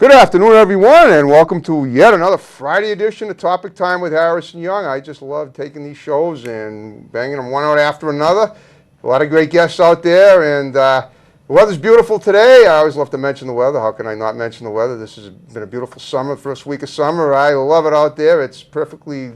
Good afternoon, everyone, and welcome to yet another Friday edition of Topic Time with Harrison Young. I just love taking these shows and banging them one out after another. A lot of great guests out there, and the weather's beautiful today. I always love to mention the weather. How can I not mention the weather? This has been a beautiful summer, first week of summer. I love it out there. It's perfectly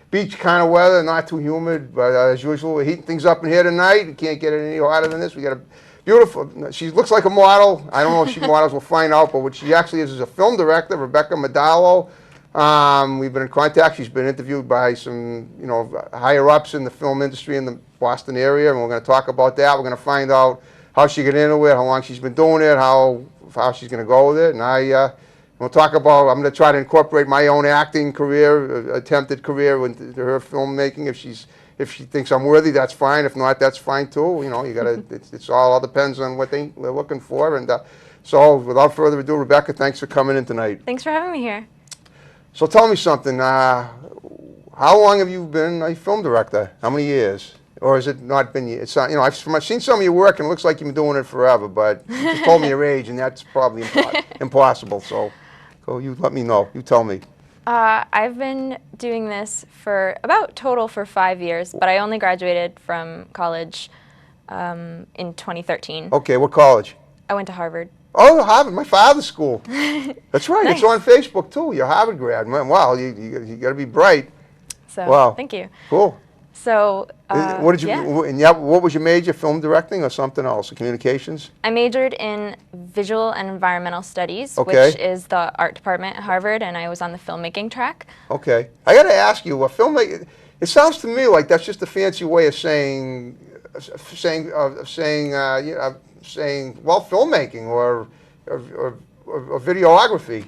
beach kind of weather, not too humid, but as usual, we're heating things up in here tonight. You can't get it any hotter than this. We got a beautiful, she looks like a model. I don't know if she models, we'll find out, but what she actually is a film director, Rebecca Maddalo. We've been in contact. She's been interviewed by some, higher ups in the film industry in the Boston area, and we're going to talk about that. We're going to find out how she got into it, how long she's been doing it, how she's going to go with it, and we'll talk about, I'm going to try to incorporate my own acting career, attempted career into her filmmaking. If she thinks I'm worthy, that's fine. If not, that's fine too. You gotta. It's all depends on what they're looking for. And so, without further ado, Rebecca, thanks for coming in tonight. Thanks for having me here. So, tell me something. How long have you been a film director? How many years? Or has it not been? It's not. I've seen some of your work, and it looks like you've been doing it forever. But you just told me your age, and that's probably impossible. So, you let me know. You tell me. I've been doing this for total 5 years, but I only graduated from college in 2013. Okay, what college? I went to Harvard. Oh, Harvard, my father's school. That's right. Nice. It's on Facebook too. You're a Harvard grad. Man, wow, you got to be bright. So, wow. Thank you. Cool. So, what did you? yeah. What was your major? Film directing or something else? Communications. I majored in visual and environmental studies, Okay. which is the art department at Harvard, and I was on the filmmaking track. Okay. I got to ask you, a filmmaker. It sounds to me like that's just a fancy way of saying filmmaking or videography.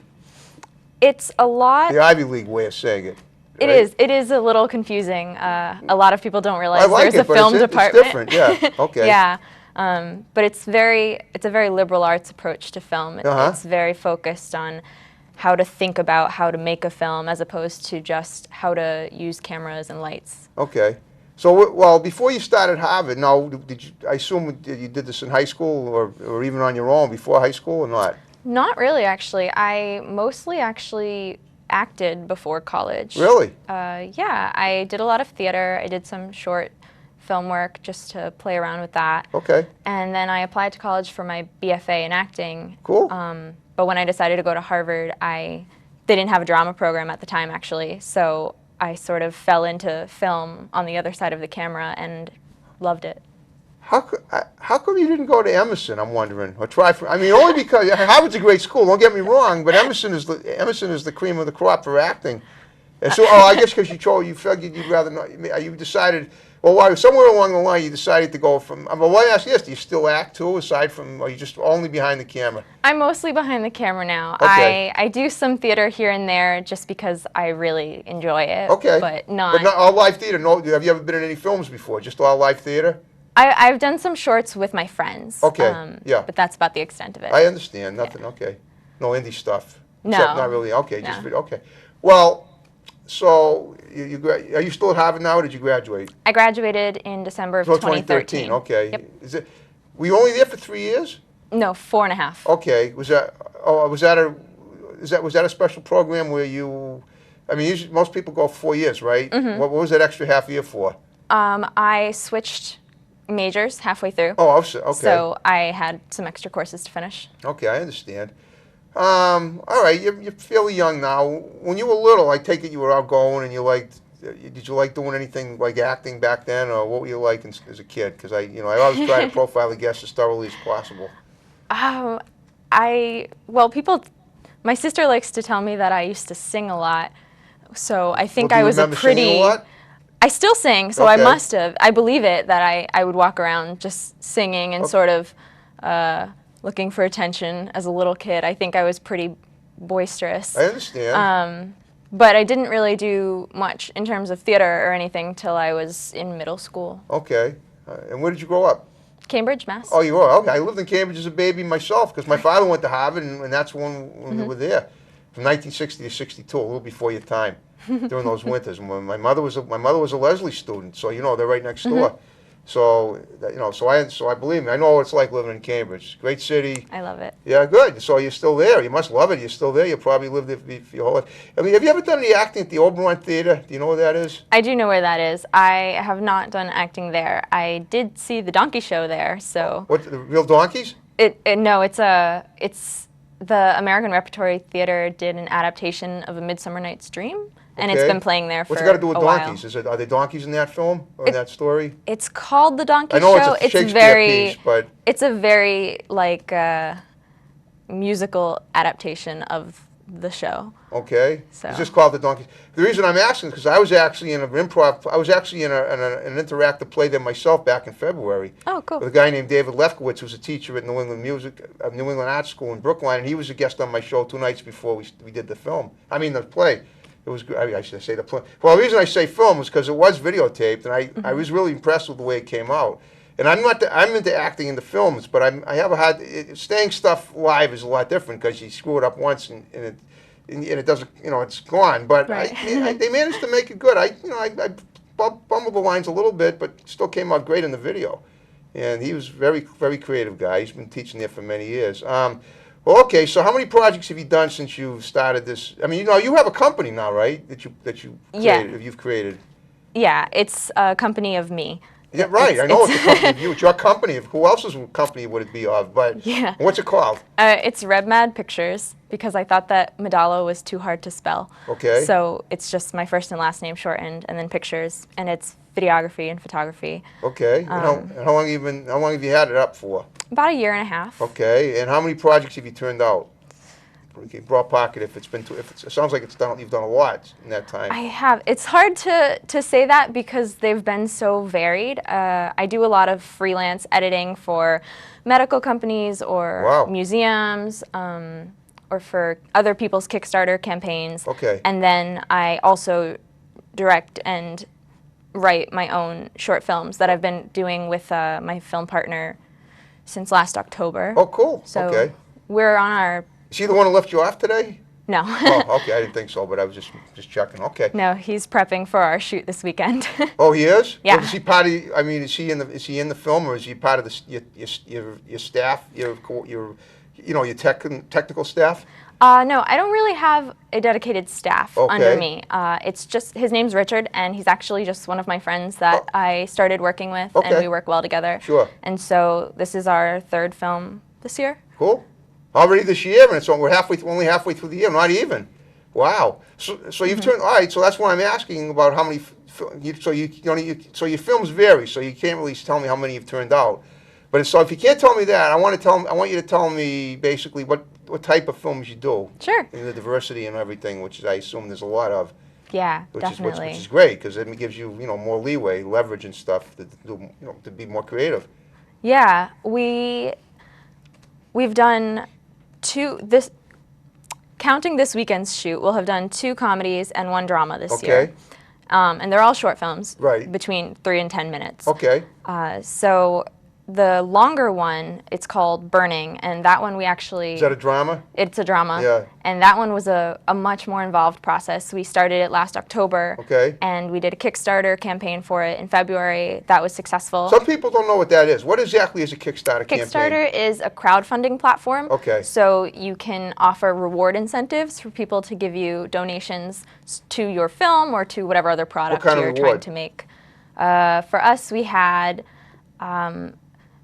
It's a lot. The Ivy League way of saying it. It right? is. It is a little confusing. A lot of people don't realize I like there's it, a film department. It's different. Yeah. Okay. Yeah. But it's a very liberal arts approach to film. It's very focused on how to think about how to make a film as opposed to just how to use cameras and lights. Okay. So, well, before you started Harvard, now, I assume you did this in high school or even on your own before high school or not? Not really, actually. I mostly actually acted before college. Really? Yeah, I did a lot of theater. I did some short film work just to play around with that. Okay. And then I applied to college for my BFA in acting. Cool. But when I decided to go to Harvard, they didn't have a drama program at the time, actually. So I sort of fell into film on the other side of the camera and loved it. How come you didn't go to Emerson, I'm wondering, or try for, only because Harvard's a great school, don't get me wrong, but Emerson is the cream of the crop for acting. And so, I guess because you figured you'd rather not, you decided, somewhere along the line you decided to go from, well, why ask this, do you still act too, aside from, or are you just only behind the camera? I'm mostly behind the camera now. Okay. I do some theater here and there just because I really enjoy it. Okay. But not all live theater, no, have you ever been in any films before, just all live theater? I've done some shorts with my friends. Okay, yeah. But that's about the extent of it. I understand, nothing, okay. No indie stuff? No. Except not really, okay, No. just video, okay. Well, so, are you still at Harvard now, or did you graduate? I graduated in December of 2013. Okay. Yep. Were you only there for 3 years? No, 4.5. Okay, was that a special program where you, usually most people go 4 years, right? Mm-hmm. What was that extra half year for? I switched majors halfway through. Oh, okay. So I had some extra courses to finish. Okay, I understand. All right, you're fairly young now. When you were little, I take it you were outgoing and did you like doing anything like acting back then, or what were you like as a kid? Because I always try to profile the guests as thoroughly as possible. My sister likes to tell me that I used to sing a lot. So I think Do you I was a remember singing pretty... a lot? I still sing, so Okay. I must have. I believe it that I would walk around just singing and sort of looking for attention as a little kid. I think I was pretty boisterous. I understand. But I didn't really do much in terms of theater or anything till I was in middle school. Okay. And where did you grow up? Cambridge, Mass. Oh, you were? Okay. I lived in Cambridge as a baby myself because my father went to Harvard, and that's when we were there. From 1960 to 62, a little before your time, during those winters. My mother was a Leslie student, so they're right next door. So so I believe me. I know what it's like living in Cambridge. Great city. I love it. Yeah, good. So you're still there. You must love it. You're still there. You probably lived there for your whole life. I mean, have you ever done any acting at the Oberoi Theater? Do you know where that is? I do know where that is. I have not done acting there. I did see the Donkey Show there, so. What, the real donkeys? No, it's the American Repertory Theater did an adaptation of A Midsummer Night's Dream, and it's Okay. been playing there for What's it got to do with a while. donkeys? Are there donkeys in that film or in that story? It's called the Donkey I know Show. it's a Shakespeare piece, but It's a very like musical adaptation of the show. okay. So. It's just called the donkeys. The reason I'm asking is because I was actually in an improv. I was actually in an interactive play there myself back in February. Oh, cool. With a guy named David Lefkowitz, who's a teacher at New England Art School in Brookline, and he was a guest on my show 2 nights before we did the film. I mean the play. It was good. I should say the play. Well, the reason I say film is because it was videotaped, and I was really impressed with the way it came out. And I'm into acting in the films, but I have a hard. Staying stuff live is a lot different because you screw it up once and it doesn't, it's gone. But Right. they managed to make it good. I bumbled the lines a little bit, but still came out great in the video. And he was very, very creative guy. He's been teaching there for many years. Well, okay. So how many projects have you done since you started this? I mean, you have a company now, right? That you Yeah. created, you've created. Yeah, it's a company of me. Yeah, right. I know it's a company of you. It's your company. Who else's company would it be of? But Yeah. what's it called? It's Red Mad Pictures because I thought that Maddalo was too hard to spell. Okay. So it's just my first and last name shortened, and then pictures, and it's videography and photography. Okay. And how long have you had it up for? About a year and a half. Okay. And how many projects have you turned out? Okay, broad pocket. It sounds like you've done a lot in that time. I have. It's hard to say that because they've been so varied. I do a lot of freelance editing for medical companies or Wow. museums or for other people's Kickstarter campaigns. Okay. And then I also direct and write my own short films that I've been doing with my film partner since last October. Oh, cool. So Okay. we're on our... Is he the one who left you off today? No. Oh, okay. I didn't think so, but I was just checking. Okay. No, he's prepping for our shoot this weekend. Oh, he is? Yeah. Well, is he part of? I mean, is he in the film, or is he part of your staff, your technical staff? No, I don't really have a dedicated staff Okay. under me. It's just, his name's Richard, and he's actually just one of my friends that I started working with, and Okay. we work well together. Sure. And so this is our third film this year. Cool. Already this year, and we're only halfway through the year, not even. Wow. So you've turned. All right. So that's why I'm asking about how many. So your films vary. So you can't really tell me how many you've turned out. But so if you can't tell me that, I want you to tell me basically what type of films you do. Sure. And the diversity and everything, which I assume there's a lot of. Yeah, Which definitely. is great because it gives you more leeway, leverage and stuff to be more creative. Yeah, we've done counting this weekend's shoot, we'll have done 2 comedies and 1 drama this year. Okay. And they're all short films, Right. between 3 and 10 minutes. Okay. So the longer one, it's called Burning, and that one we actually... Is that a drama? It's a drama. Yeah. And that one was a much more involved process. We started it last October. Okay. And we did a Kickstarter campaign for it in February. That was successful. Some people don't know what that is. What exactly is a Kickstarter campaign? Kickstarter is a crowdfunding platform. Okay. So you can offer reward incentives for people to give you donations to your film or to whatever other product kind of you're reward? trying to make. For us, we had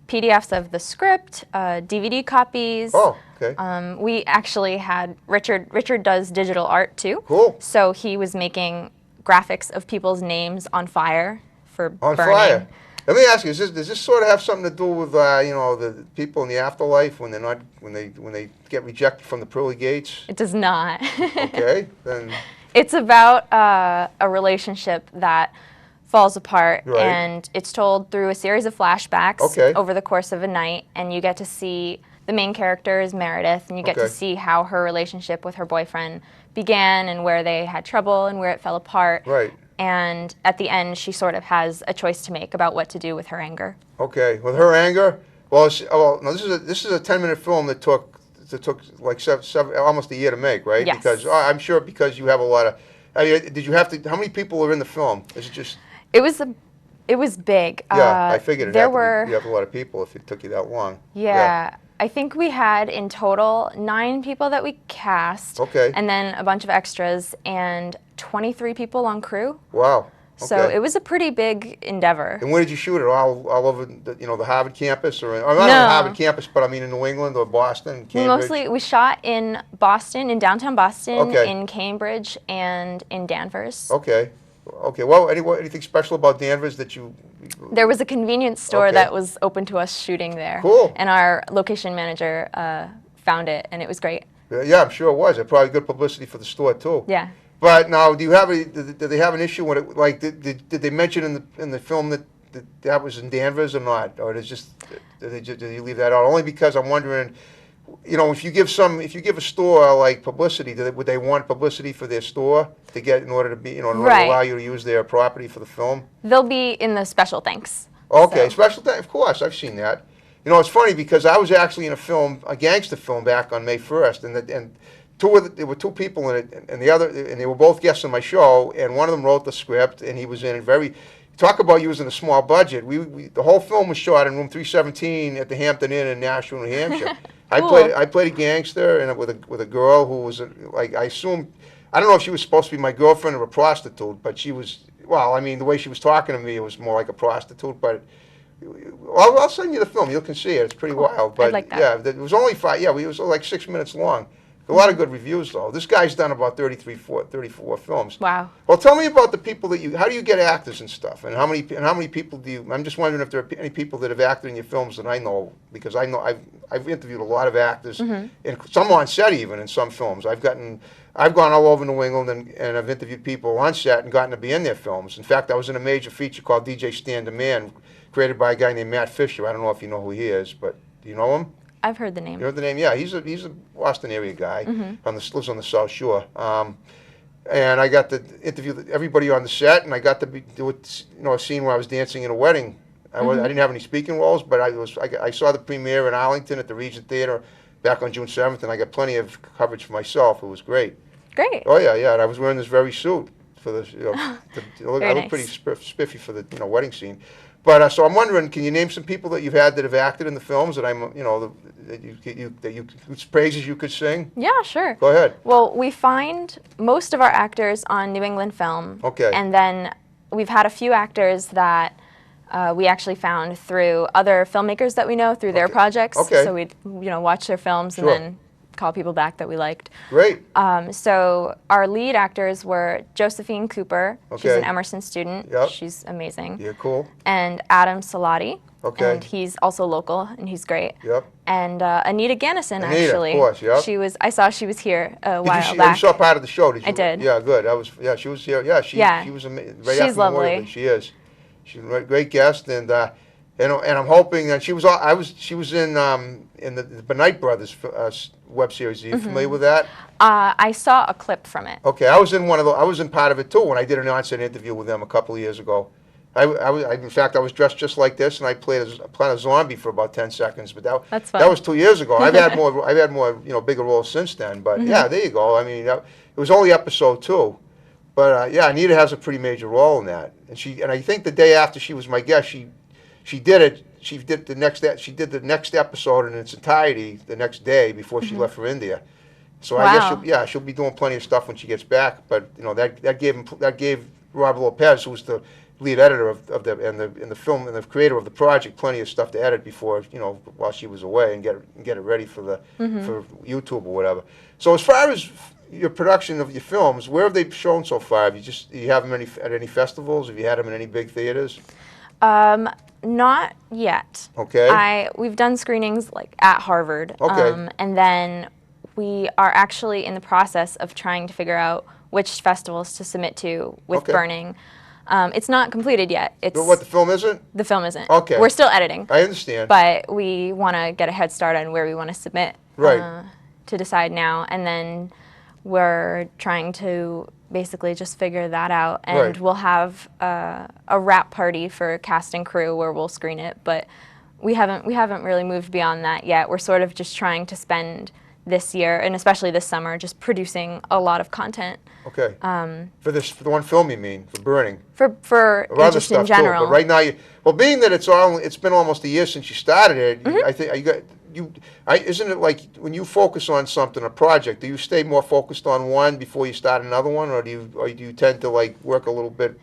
PDFs of the script, DVD copies. Oh, okay. We actually had Richard does digital art too. Cool. So he was making graphics of people's names on fire for On burning. fire. Let me ask you: does this sort of have something to do with the people in the afterlife when they get rejected from the pearly gates? It does not. Okay, then. It's about a relationship that falls apart, Right. and it's told through a series of flashbacks Okay. over the course of a night, and you get to see the main character is Meredith, and you get Okay. to see how her relationship with her boyfriend began and where they had trouble and where it fell apart. Right. And at the end, she sort of has a choice to make about what to do with her anger. Okay, with her anger. Well, no, this is a 10-minute film that took like almost a year to make, right? Yes. Because I'm sure because you have a lot of. I mean, did you have to? How many people are in the film? Is it just? It was It was big. Yeah, I figured it there had to were, be, you have a lot of people if it took you that long. yeah, I think we had in total 9 people that we cast, Okay. and then a bunch of extras, and 23 people on crew. Wow. So Okay. it was a pretty big endeavor. And where did you shoot it? All over the, the Harvard campus, or not on the No. Harvard campus, but I mean in New England or Boston, Cambridge? We shot in Boston, in downtown Boston, Okay. in Cambridge, and in Danvers. Okay. Okay. Well, anything special about Danvers that you? There was a convenience store Okay. that was open to us shooting there. Cool. And our location manager found it, and it was great. Yeah, I'm sure it was. It probably good publicity for the store too. Yeah. But now, do you have did they have an issue when it, like, did they mention in the film that was in Danvers or not, or did you leave that out? Only because I'm wondering, if you give a store like publicity, would they want publicity for their store to get in order to be, in order to Right. allow you to use their property for the film? They'll be in the special thanks. Okay, So- special thanks. Of course, I've seen that. It's funny because I was actually in a gangster film back on May 1st, and there were 2 people in it, and they were both guests on my show, and one of them wrote the script, and he was in it talk about using a small budget. The whole film was shot in room 317 at the Hampton Inn in Nashua, New Hampshire. Cool. I played a gangster and with a girl who was like, I assume, I don't know if she was supposed to be my girlfriend or a prostitute, but she was, well, I mean, the way she was talking to me, it was more like a prostitute, but I'll send you the film. You can see it. It's pretty Cool. wild. But I'd like that. yeah, it was only 5. Yeah, it was like 6 minutes long. A lot of good reviews though. This guy's done about 34 films. Wow. Well, tell me about the people how do you get actors and stuff, and how many people do you? I'm just wondering if there are any people that have acted in your films that I know, because I know I've interviewed a lot of actors, and some on set even in some films. I've gone all over New England and I've interviewed people on set and gotten to be in their films. In fact, I was in a major feature called DJ Stand a Man, created by a guy named Matt Fisher. I don't know if you know who he is, but do you know him? I've heard the name. You know the name? Yeah, he's a Boston area guy. Lives on the South Shore. And I got to interview everybody on the set, and I got to do a scene where I was dancing in a wedding. I didn't have any speaking roles, but I saw the premiere in Arlington at the Regent Theater back on June 7th, and I got plenty of coverage for myself. It was great. Great. Oh yeah, and I was wearing this very suit for the. I look nice. pretty spiffy for the wedding scene. But so I'm wondering, can you name some people that you've had that have acted in the films that praises you could sing? Yeah, sure. Go ahead. Well, we find most of our actors on New England Film. Okay. And then we've had a few actors that we actually found through other filmmakers that we know through their projects. Okay. So we'd watch their films Sure. and then call people back that we liked. Great. So our lead actors were Josephine Cooper. She's Okay. an Emerson student. Yep. She's amazing. Yeah, cool. And Adam Salati. Okay. And he's also local, and he's great. Yep. And Anita Gannison, Anita, of actually. course, yep. I saw she was here a while You back. saw part of the show, did you? I did. Yeah, good. She was here. Yeah, she was amazing. Right She's after Memorial lovely. Day. She is. She's a great guest, and I'm hoping that she was in the Benight Brothers web series. Are you familiar with that? I saw a clip from it. Okay, I was in part of it too when I did an on-set interview with them a couple of years ago. In fact, I was dressed just like this, and I played a zombie for about 10 seconds. But That's fun. that was 2 years ago. I've had more, bigger roles since then. But yeah, there you go. I mean, it was only episode 2, but yeah, Anita has a pretty major role in that. And I think the day after she was my guest, she did it. She did the next episode in its entirety the next day before she left for India. So I guess she'll be doing plenty of stuff when she gets back. But that gave Rob Lopez, who's the lead editor of the film and the creator of the project, plenty of stuff to edit before while she was away and get it ready for for YouTube or whatever. So as far as your production of your films, where have they shown so far? Do you have them at any festivals? Have you had them in any big theaters? Not yet. Okay. We've done screenings like at Harvard. Okay. And then we are actually in the process of trying to figure out which festivals to submit to with Okay. Burning. It's not completed yet. What, the film isn't? The film isn't. Okay. We're still editing. I understand. But we want to get a head start on where we want to submit. Right. To decide now, and then we're trying to basically just figure that out, and Right. we'll have a wrap party for cast and crew where we'll screen it. But we haven't really moved beyond that yet. We're sort of just trying to spend this year, and especially this summer, just producing a lot of content. Okay. For the one film, you mean, for Burning? For Or other just stuff in general. too. But right now, well, being that it's been almost a year since you started it. I think isn't it like when you focus on something, a project, do you stay more focused on one before you start another one, or do you tend to like work a little bit,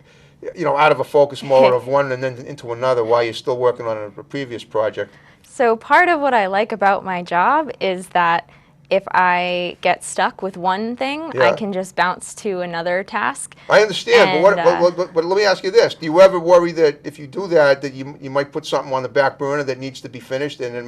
out of a focus mode of one and then into another while you're still working on a previous project? So part of what I like about my job is that if I get stuck with one thing, I can just bounce to another task. I understand, but let me ask you this: do you ever worry that if you do that, that you might put something on the back burner that needs to be finished, and you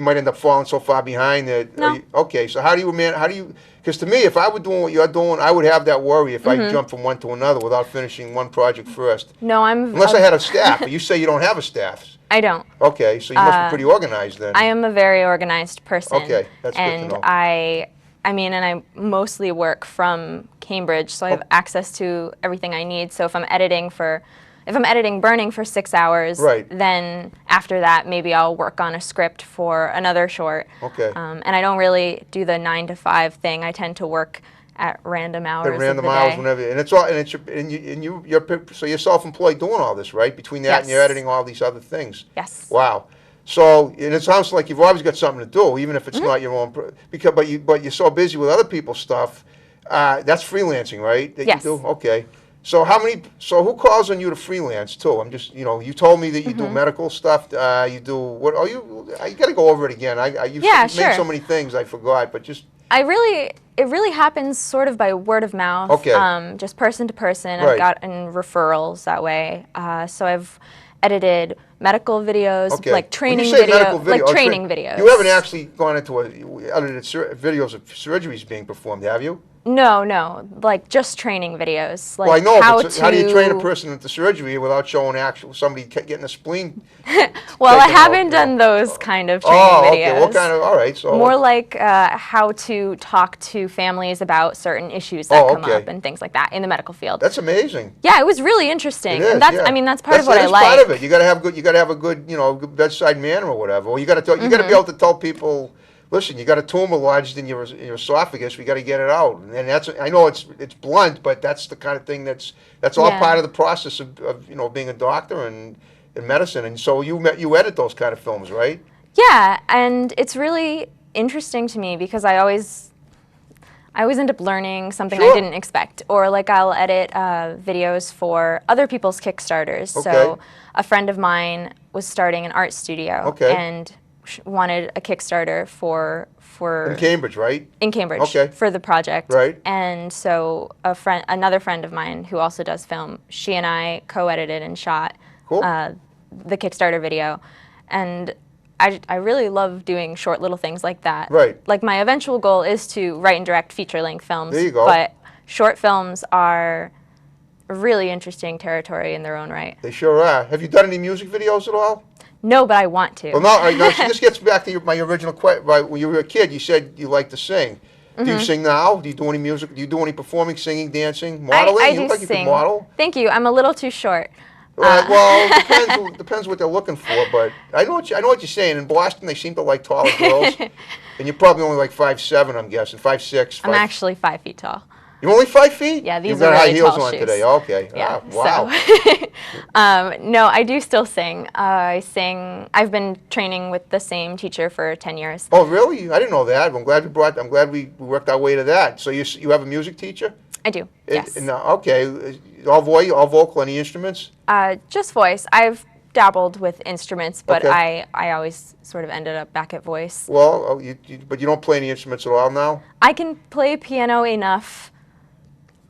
might end up falling so far behind that? No. Okay, so how do you? Because to me, if I were doing what you're doing, I would have that worry if I jumped from one to another without finishing one project first. No, unless I had a staff. But you say you don't have a staff. I don't. Okay, so you must be pretty organized then. I am a very organized person. Okay, that's good to know. And I mostly work from Cambridge, so I have access to everything I need. So if I'm editing Burning for 6 hours, then after that maybe I'll work on a script for another short. Okay. And I don't really do the 9 to 5 thing. I tend to work at random hours. At random of the hours, day. whenever, and it's all, so you're self-employed doing all this, right? Between that and you're editing all these other things. Yes. Wow. So, and it sounds like you've always got something to do, even if it's not your own. But you're so busy with other people's stuff. That's freelancing, right? That yes. You do? Okay. So who calls on you to freelance too? I'm just, you told me that you do medical stuff. You do what? Oh, you got to go over it again. You've made so many things I forgot, but just. It really happens sort of by word of mouth. Okay. Just person to person. Right. I've gotten referrals that way. So I've edited medical videos, like training videos. You haven't actually gone into edited videos of surgeries being performed, have you? No, like just training videos. Like well, I know, how do you train a person into surgery without showing somebody getting a spleen? Well, I haven't done those kind of training videos. Okay. What kind of? All right. So more like how to talk to families about certain issues that come up and things like that in the medical field. That's amazing. Yeah, it was really interesting, and that's that's part of what I like. That's part of it. You got to have a good, good bedside manner or whatever. Or you got to be able to tell people. Listen, you got a tumor lodged in your esophagus. We got to get it out, and I know it's blunt, but that's the kind of thing that's all part of the process of being a doctor and in medicine. And so you edit those kind of films, right? Yeah, and it's really interesting to me because I always end up learning something I didn't expect, or like I'll edit videos for other people's Kickstarters. Okay. So a friend of mine was starting an art studio and wanted a Kickstarter for in Cambridge, right? In Cambridge, for the project, right? And so another friend of mine who also does film, she and I co-edited and shot the Kickstarter video, and I really love doing short little things like that. Right. Like my eventual goal is to write and direct feature-length films. There you go. But short films are really interesting territory in their own right. They sure are. Have you done any music videos at all? No, but I want to. Well, no, so this gets back to my original question. Right, when you were a kid, you said you liked to sing. Do you sing now? Do you do any music? Do you do any performing, singing, dancing, modeling? I you do look like sing. You can model. Thank you. I'm a little too short. Well, depends what they're looking for. But I know what you're saying. In Boston, they seem to like taller girls, and you're probably only like 5'7", I'm guessing, 5'6". I'm actually 5 feet tall. You're only 5 feet? Yeah, these You've are got really high heels tall on shoes. today. Okay. Yeah. Wow. So, no, I do still sing. I sing. I've been training with the same teacher for 10 years. Oh, really? I didn't know that. I'm glad we worked our way to that. So you have a music teacher? I do. Yes. Okay. All vocal, any instruments? Just voice. I've dabbled with instruments, but I always sort of ended up back at voice. Well, but you don't play any instruments at all now? I can play piano enough.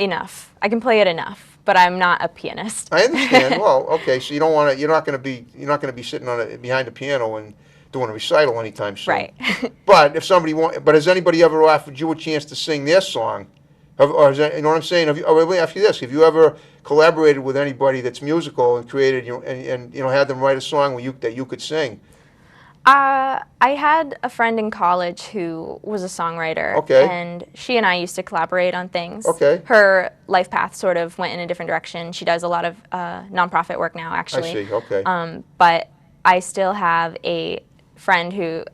I can play it enough, but I'm not a pianist. I understand. Well, okay, so you're not going to be sitting behind a piano and doing a recital anytime soon. Right. But but has anybody ever offered you a chance to sing their song? Or is that, you know what I'm saying? Let me ask you this: have you ever collaborated with anybody that's musical and created, and had them write a song that you could sing? I had a friend in college who was a songwriter, and she and I used to collaborate on things. Her life path sort of went in a different direction. She does a lot of nonprofit work now, actually. I see. Okay. But I still have a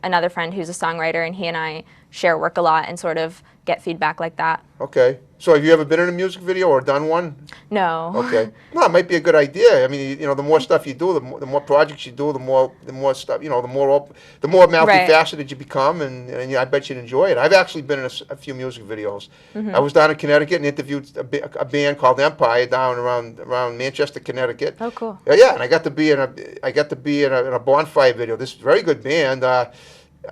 another friend who's a songwriter, and he and I share work a lot and sort of get feedback like that. Okay. So have you ever been in a music video or done one? No. Okay. No, it might be a good idea. I mean, the more stuff you do, the more projects you do, the more stuff, the more multifaceted you become, and I bet you'd enjoy it. I've actually been in a few music videos. I was down in Connecticut and interviewed a band called Empire down around Manchester, Connecticut. Oh, cool. Yeah, and I got to be in a bonfire video. This very good band.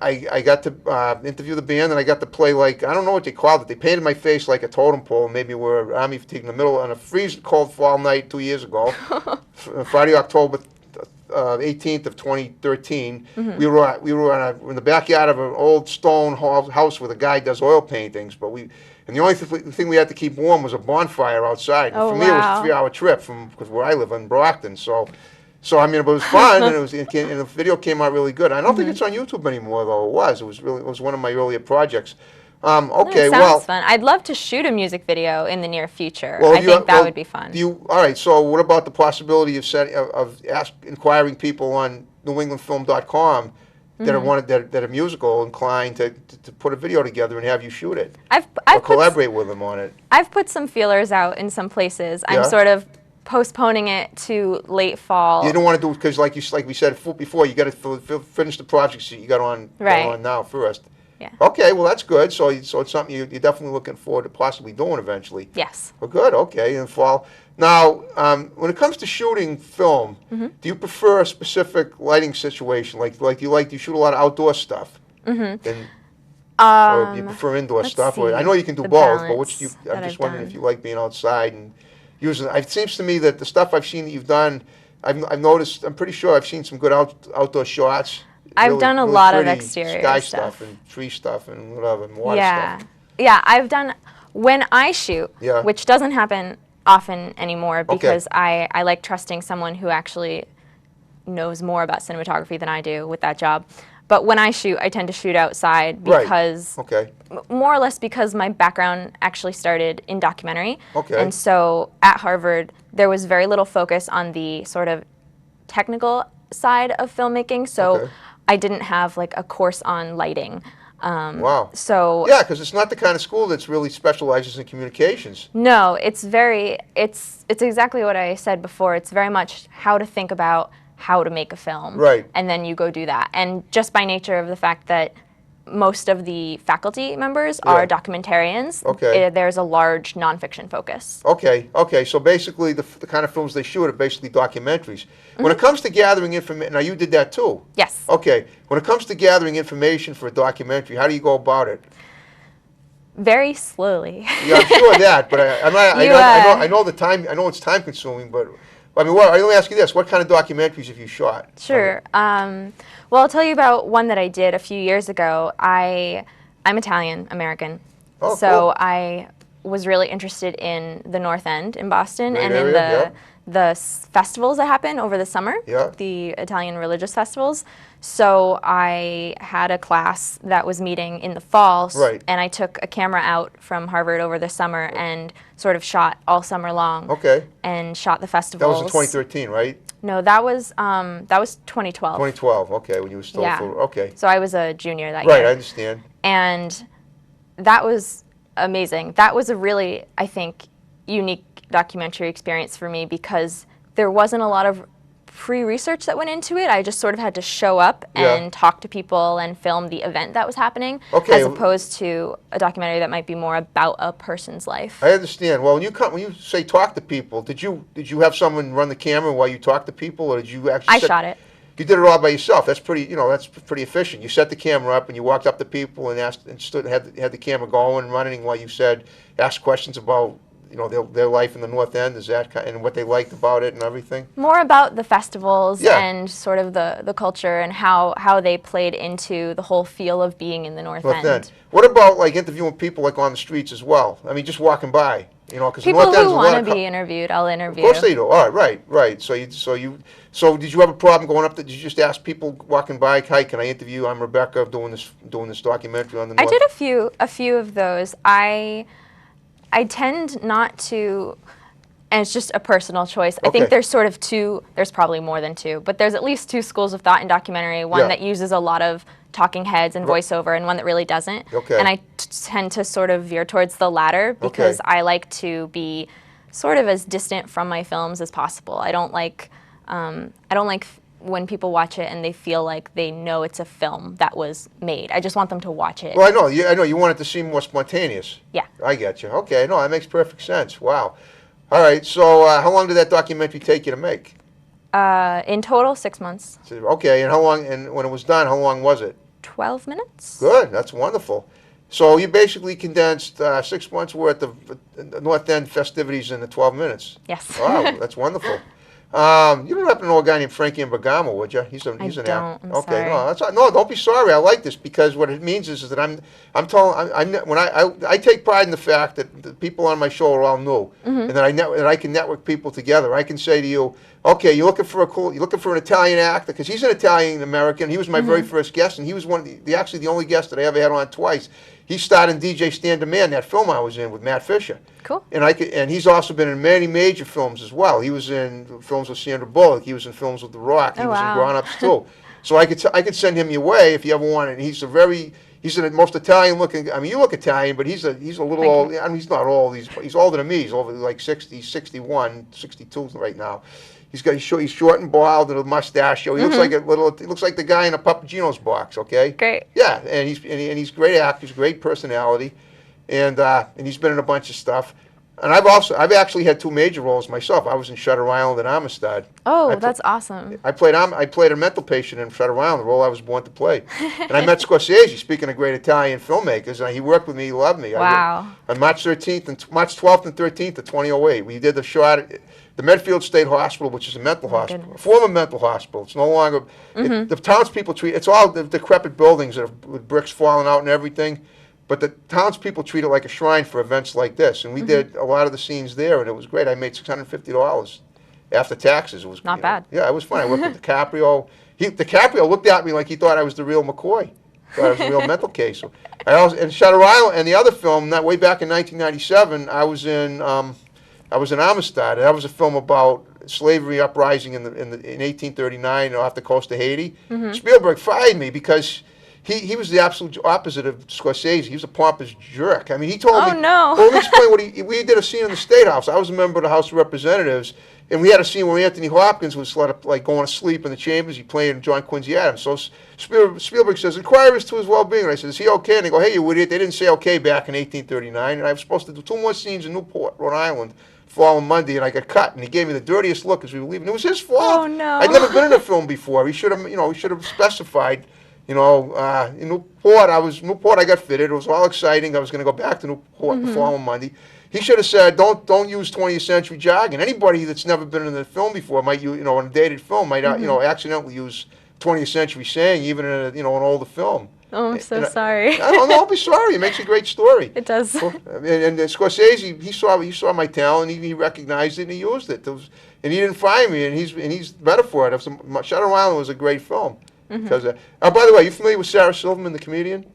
I got to interview the band, and I got to play, like, I don't know what they called it. They painted my face like a totem pole, maybe we're army fatigue in the middle on a freezing cold fall night 2 years ago, Friday, October 18th of 2013. We were in the backyard of an old stone house where the guy does oil paintings, and the only thing we had to keep warm was a bonfire outside. And for me, it was a 3-hour trip because where I live in Brockton. So I mean, it was fun, and and the video came out really good. I don't think it's on YouTube anymore, though. It was one of my earlier projects. Okay, sounds fun. I'd love to shoot a music video in the near future. I think that would be fun. All right. So what about the possibility of inquiring people on NewEnglandFilm.com that are musical inclined to put a video together and have you shoot it, or collaborate with them on it? I've put some feelers out in some places. Yeah? I'm sort of postponing it to late fall. You don't want to do it because, like we said before, you got to finish the projects that you got on now first. Yeah. Okay, well that's good. So it's something you're definitely looking forward to possibly doing eventually. Yes. Well, good. Okay, in fall. Now, when it comes to shooting film, do you prefer a specific lighting situation? Like do you shoot a lot of outdoor stuff? Or do you prefer indoor stuff? Or, I know you can do both, but I'm just wondering if you like being outside and using. It seems to me that the stuff I've seen that you've done, I've noticed. I'm pretty sure I've seen some good outdoor shots. I've done a lot of exterior sky stuff and tree stuff and whatever, and water stuff. Yeah, I've done, when I shoot, which doesn't happen often anymore because I like trusting someone who actually knows more about cinematography than I do with that job. But when I shoot, I tend to shoot outside because, more or less because my background actually started in documentary. And so at Harvard, there was very little focus on the sort of technical side of filmmaking. So I didn't have like a course on lighting. Wow. So yeah, because it's not the kind of school that's really specializes in communications. No, it's exactly what I said before. It's very much how to think about how to make a film. Right. And then you go do that. And just by nature of the fact that most of the faculty members are documentarians, there's a large nonfiction focus. Okay. So basically the kind of films they shoot are basically documentaries. When it comes to gathering information, now you did that too? Yes. Okay. When it comes to gathering information for a documentary, how do you go about it? Very slowly. Yeah, I'm sure of that, but I know the time. I know it's time consuming, but I mean, let me ask you this: what kind of documentaries have you shot? Sure. Well, I'll tell you about one that I did a few years ago. I'm Italian American, so I was really interested in the North End in Boston and in the festivals that happen over the summer, the Italian religious festivals. So I had a class that was meeting in the fall, and I took a camera out from Harvard over the summer and sort of shot all summer long. And shot the festivals. That was in 2013, right? No, that was 2012. 2012. Okay, when you were still So I was a junior that year. Right, I understand. And that was amazing. That was a really, I think, unique documentary experience for me because there wasn't a lot of pre-research that went into it. I just sort of had to show up and talk to people and film the event that was happening, as opposed to a documentary that might be more about a person's life. I understand. Well, when you say talk to people, did you have someone run the camera while you talked to people, or did you actually? I shot it. You did it all by yourself. That's pretty. That's pretty efficient. You set the camera up and you walked up to people and asked and stood had the camera going and running while you asked questions about their life in the North End, is that and what they liked about it and everything? More about the festivals and sort of the culture and how they played into the whole feel of being in the North End. What about like interviewing people like on the streets as well? I mean, just walking by, because people who want to be interviewed, I'll interview. Of course they do. All right, right. So did you have a problem going up there? Did you just ask people walking by, "Hi, can I interview you? I'm Rebecca, doing this documentary on the North." I did a few of those. I tend not to And it's just a personal choice. I Okay. think there's sort of there's probably more than two, but there's at least two schools of thought in documentary, one that uses a lot of talking heads and voiceover, and one that really doesn't. Okay. And I tend to sort of veer towards the latter because I like to be sort of as distant from my films as possible. I don't like when people watch it and they feel like they know it's a film that was made. I just want them to watch it. Well, I know. You want it to seem more spontaneous. Yeah. I get you. Okay, no, that makes perfect sense. Wow. All right, so how long did that documentary take you to make? In total, 6 months. Okay, and how long? And when it was done, how long was it? 12 minutes. Good. That's wonderful. So you basically condensed 6 months worth of North End festivities into 12 minutes. Yes. Wow, that's wonderful. You don't happen to know a guy named Frankie Bergamo, would you? He's an don't. actor. I'm Okay, sorry. no, no, don't be sorry. I like this because what it means is that I take pride in the fact that the people on my show are all new, and that I can network people together. I can say to you, okay, you're looking for an Italian actor because he's an Italian American. He was my very first guest, and he was actually the only guest that I ever had on twice. He starred in DJ Stand a Man, that film I was in with Matt Fisher. Cool. And he's also been in many major films as well. He was in films with Sandra Bullock. He was in films with The Rock. He was in Grown Ups too. So I could send him your way if you ever wanted. And he's the most Italian looking. I mean, you look Italian, but he's a little old. I mean, he's not old. He's older than me. He's over like 60, 61, 62 right now. He's short and bald and a mustache. He looks like He looks like the guy in a Papagino's box. Okay. Great. Yeah, and he's a great actor. He's a great personality, and he's been in a bunch of stuff. And I've actually had two major roles myself. I was in Shutter Island and Amistad. Oh, that's awesome. I played a mental patient in Shutter Island, the role I was born to play. And I met Scorsese. Speaking of great Italian filmmakers, and he worked with me. He loved me. Wow. On March 13th and March 12th and 13th of 2008, we did the shot at the Medfield State Hospital, which is a mental hospital, goodness. a former mental hospital. It's no longer. The townspeople it's all the decrepit buildings that are, with bricks falling out and everything. But the townspeople treat it like a shrine for events like this, and we did a lot of the scenes there, and it was great. I made $650 after taxes. It was Not bad. Yeah, it was fun. I worked with DiCaprio. DiCaprio looked at me like he thought I was the real McCoy. Thought I was a real mental case. So in Shutter Island and the other film, that way back in 1997, I was in Amistad. That was a film about slavery uprising in 1839 off the coast of Haiti. Spielberg fired me because he was the absolute opposite of Scorsese. He was a pompous jerk. I mean, he told me. Oh, no. Well, let me explain what we did a scene in the State House. I was a member of the House of Representatives, and we had a scene where Anthony Hopkins was going to sleep in the chambers. He played John Quincy Adams. So Spielberg says, "Inquire as to his well-being." And I said, "Is he okay?" And they go, "Hey, you idiot! They didn't say okay back in 1839." And I was supposed to do 2 more scenes in Newport, Rhode Island, following Monday, and I got cut. And he gave me the dirtiest look as we were leaving. It was his fault. Oh, no. I'd never been in a film before. He should have specified. In Newport, I got fitted. It was all exciting. I was going to go back to Newport the following Monday. He should have said, "Don't use 20th century jargon." Anybody that's never been in a film before might, in a dated film, might, accidentally use 20th century saying, even in an older film. Oh, I'm so sorry. Don't be sorry. It makes a great story. It does. And Scorsese, he saw my talent. He recognized it and he used it. And he didn't fire me. And he's better for it. Shutter Island was a great film. Because, by the way, you familiar with Sarah Silverman, the comedian?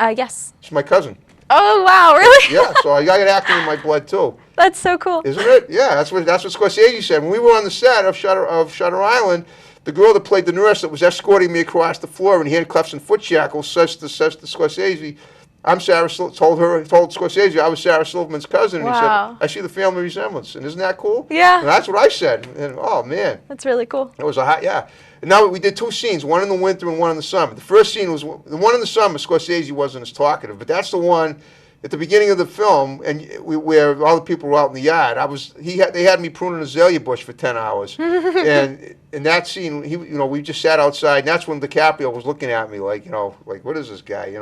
Yes. She's my cousin. Oh, wow, really? Yeah, so I got acting in my blood too. That's so cool. Isn't it? Yeah, that's what Scorsese said. When we were on the set of Shutter Island, the girl that played the nurse that was escorting me across the floor in handcuffs and foot shackles says to Scorsese, told Scorsese I was Sarah Silverman's cousin. And Wow. he said, "I see the family resemblance." And isn't that cool? Yeah. And that's what I said. And oh, man. That's really cool. It was yeah. And now we did 2 scenes, one in the winter and one in the summer. The first scene was the one in the summer. Scorsese wasn't as talkative, but that's the one at the beginning of the film, and where all the people were out in the yard. They had me pruning a azalea bush for 10 hours, and in that scene, we just sat outside, and that's when DiCaprio was looking at me like what is this guy,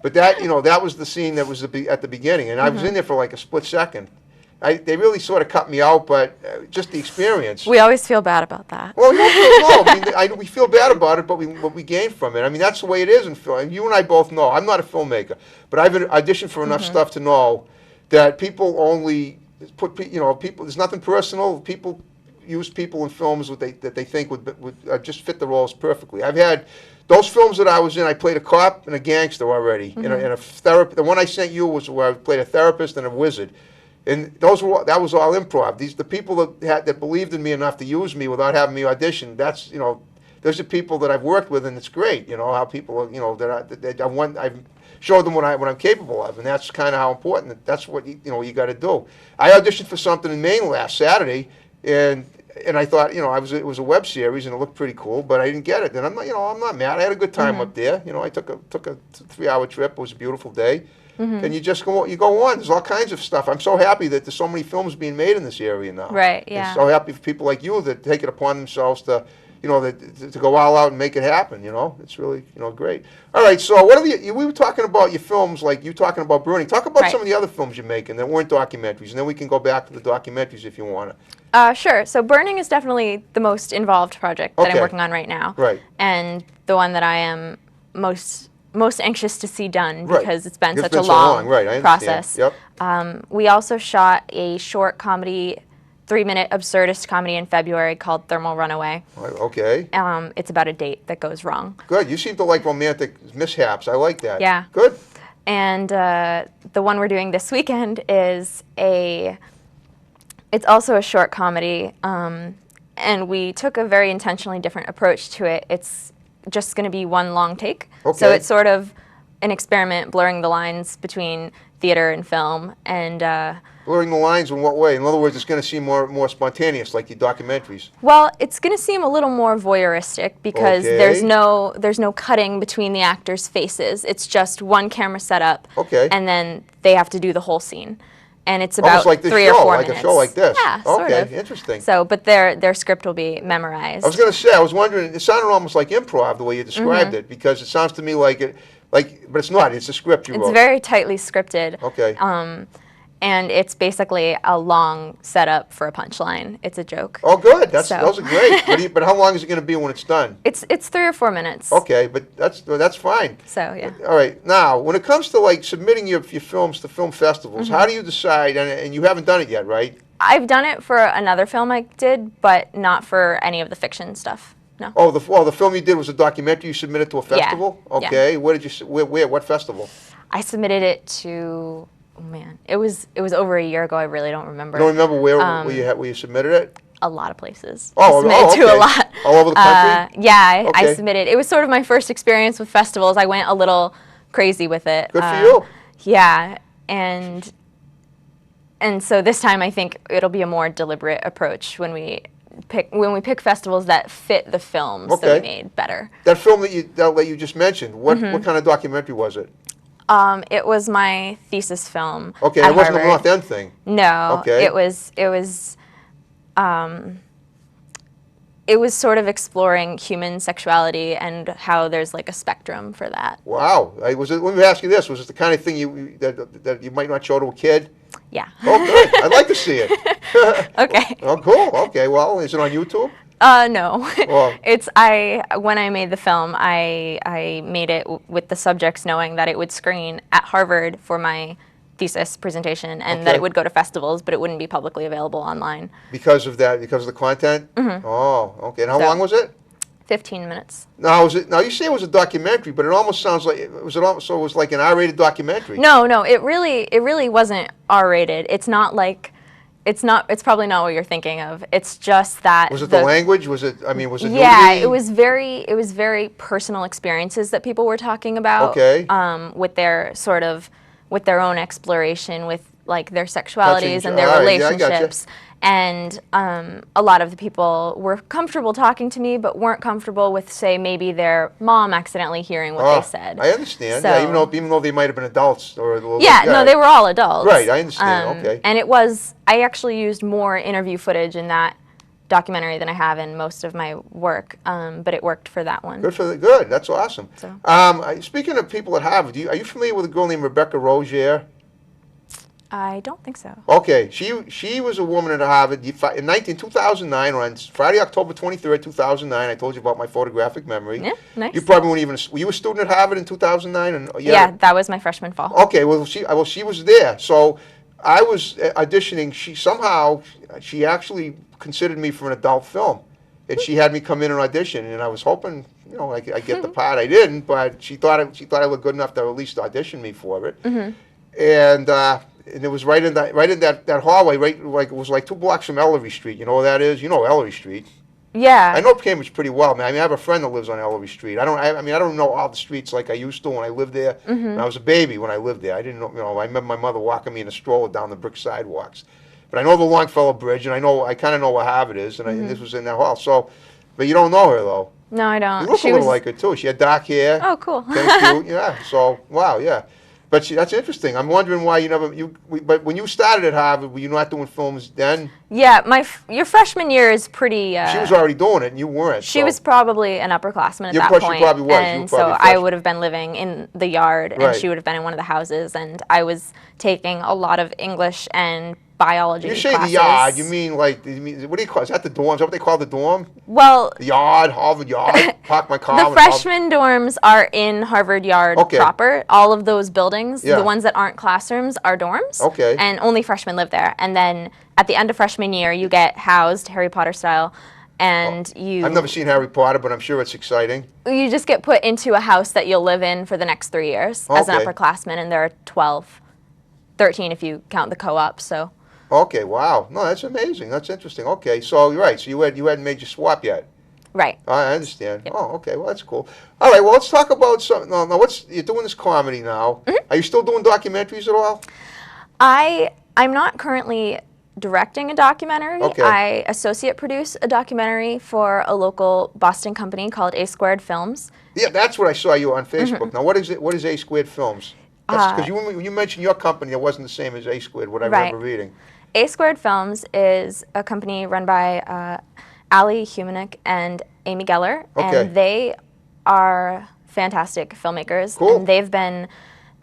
but that was the scene that was at the beginning, and I was in there for like a split second. They really sort of cut me out, but just the experience. We always feel bad about that. Well, no. I mean, we feel bad about it, but what we gain from it. I mean, that's the way it is in film. And you and I both know. I'm not a filmmaker, but I've auditioned for enough stuff to know that people only put people. There's nothing personal. People use people in films that they think would just fit the roles perfectly. I've had those films that I was in. I played a cop and a gangster already. In a therapy. The one I sent you was where I played a therapist and a wizard. And that was all improv. The people that believed in me enough to use me without having me audition. That's those are people that I've worked with, and it's great. How people I've showed them what I'm capable of, and that's kind of how important. That's what you got to do. I auditioned for something in Maine last Saturday, and I thought it was a web series and it looked pretty cool, but I didn't get it. And I'm not mad. I had a good time up there. I took a 3-hour trip. It was a beautiful day. And you just go on. There's all kinds of stuff. I'm so happy that there's so many films being made in this area now. Right. Yeah. I'm so happy for people like you that take it upon themselves to, to go all out and make it happen. It's really great. All right. So we were talking about your films, like you talking about Burning. Talk about some of the other films you're making that weren't documentaries, and then we can go back to the documentaries if you want to. Sure. So Burning is definitely the most involved project that I'm working on right now. Right. And the one that I am most anxious to see done because it's been such a long process. Yep. We also shot a short comedy, 3-minute absurdist comedy in February called Thermal Runaway. Okay. It's about a date that goes wrong. Good. You seem to like romantic mishaps. I like that. Yeah. Good. And the one we're doing this weekend is it's also a short comedy, and we took a very intentionally different approach to it. It's just going to be one long take. Okay. So it's sort of an experiment blurring the lines between theater and film. And blurring the lines in what way? In other words, it's going to seem more spontaneous, like your documentaries. Well, it's going to seem a little more voyeuristic because there's no cutting between the actors' faces. It's just one camera setup, and then they have to do the whole scene. And it's about almost like 3 or 4 minutes. Like a show like this. Yeah, sort of. Okay, interesting. So, but their script will be memorized. I was going to say, I was wondering, it sounded almost like improv the way you described it, because it sounds to me but it's not. It's a script you wrote. It's very tightly scripted. Okay. And it's basically a long setup for a punchline. It's a joke. Oh, good. Those are great. But how long is it going to be when it's done? It's 3 or 4 minutes. Okay, but that's fine. So yeah. All right. Now, when it comes to submitting your films to film festivals, how do you decide? And you haven't done it yet, right? I've done it for another film I did, but not for any of the fiction stuff. No. Oh, the film you did was a documentary. You submitted to a festival. Yeah. Okay. Yeah. Where? What festival? I submitted it to. Oh man, it was over a year ago. I really don't remember. You don't remember where you submitted it? A lot of places. Oh, I submitted to a lot. All over the country? Yeah, I submitted. It was sort of my first experience with festivals. I went a little crazy with it. Good for you. Yeah, and so this time I think it'll be a more deliberate approach when we pick festivals that fit the films that we made better. That film that you just mentioned, what kind of documentary was it? It was my thesis film. Okay, at it wasn't Harvard. a North End thing. No. Okay. It was sort of exploring human sexuality and how there's like a spectrum for that. Wow. Let me ask you this: was it the kind of thing that you might not show to a kid? Yeah. Oh, good. I'd like to see it. Okay. Oh, cool. Okay. Well, is it on YouTube? No. Well, when I made the film, I made it with the subjects knowing that it would screen at Harvard for my thesis presentation and that it would go to festivals, but it wouldn't be publicly available online. Because of that, because of the content? Mm-hmm. Oh, okay. And how long was it? 15 minutes. Now, you say it was a documentary, but it almost sounds like it was like an R-rated documentary. No, it really wasn't R-rated. It's probably not what you're thinking of. It's just that. Was it the language? Was it nudity? Yeah, it was very personal experiences that people were talking about. Okay. With their own exploration with like their sexualities and their relationships. And a lot of the people were comfortable talking to me, but weren't comfortable with, say, maybe their mom accidentally hearing what they said. I understand. So, yeah, even though they might have been adults or a little. No, they were all adults. Right, I understand. Okay. And I actually used more interview footage in that documentary than I have in most of my work, but it worked for that one. Good. That's awesome. So. Speaking of people at Harvard, are you familiar with a girl named Rebecca Rozier? I don't think so. Okay, she was a woman at Harvard in 2009, on Friday, October 23rd, 2009. I told you about my photographic memory. Yeah, nice. You probably weren't even. Were you a student at Harvard in 2009? Yeah, that was my freshman fall. Okay, well she was there. So I was auditioning. She actually considered me for an adult film, and she had me come in and audition. And I was hoping, I get the part. I didn't, but she thought I looked good enough to at least audition me for it. Mm-hmm. And and it was right in that hallway, right, like it was like 2 blocks from Ellery Street. You know where that is? You know Ellery Street. Yeah. I know Cambridge pretty well, man. I mean, I have a friend that lives on Ellery Street. I mean, I don't know all the streets like I used to when I lived there. And I was a baby when I lived there. I didn't know, I remember my mother walking me in a stroller down the brick sidewalks. But I know the Longfellow Bridge, and I kind of know where Harvard is, and this was in that hall. So, but you don't know her, though. No, I don't. You look a little like her, too. She had dark hair. Oh, cool. Kind of cute, yeah. So, wow, yeah. But that's interesting. I'm wondering why but when you started at Harvard, were you not doing films then? Yeah, your freshman year is pretty. She was already doing it, and you weren't. She was probably an upperclassman at that point. She probably was. And so I would have been living in the yard, and she would have been in one of the houses, and I was taking a lot of English and biology classes. You say the yard, you mean like, what do you call it? Is that the dorm? Is that what they call the dorm? Well, the yard, Harvard yard, park my car. The freshman dorms are in Harvard Yard proper. All of those buildings, the ones that aren't classrooms, are dorms. Okay. And only freshmen live there. And then at the end of freshman year, you get housed, Harry Potter style, and I've never seen Harry Potter, but I'm sure it's exciting. You just get put into a house that you'll live in for the next 3 years as an upperclassman, and there are 12, 13 if you count the co-op, so... Okay, wow. No, that's amazing. That's interesting. Okay, so you're right. So you hadn't made your swap yet. Right. I understand. Yep. Oh, okay. Well, that's cool. All right. Well, let's talk about something. Now, you're doing this comedy now. Are you still doing documentaries at all? I'm not currently directing a documentary. Okay. I associate produce a documentary for a local Boston company called A Squared Films. Yeah, that's what I saw you on Facebook. Now, what is it? What is A Squared Films? Because you mentioned your company, it wasn't the same as A Squared. What I remember reading. A Squared Films is a company run by Ali Humanik and Amy Geller, and they are fantastic filmmakers. Cool. And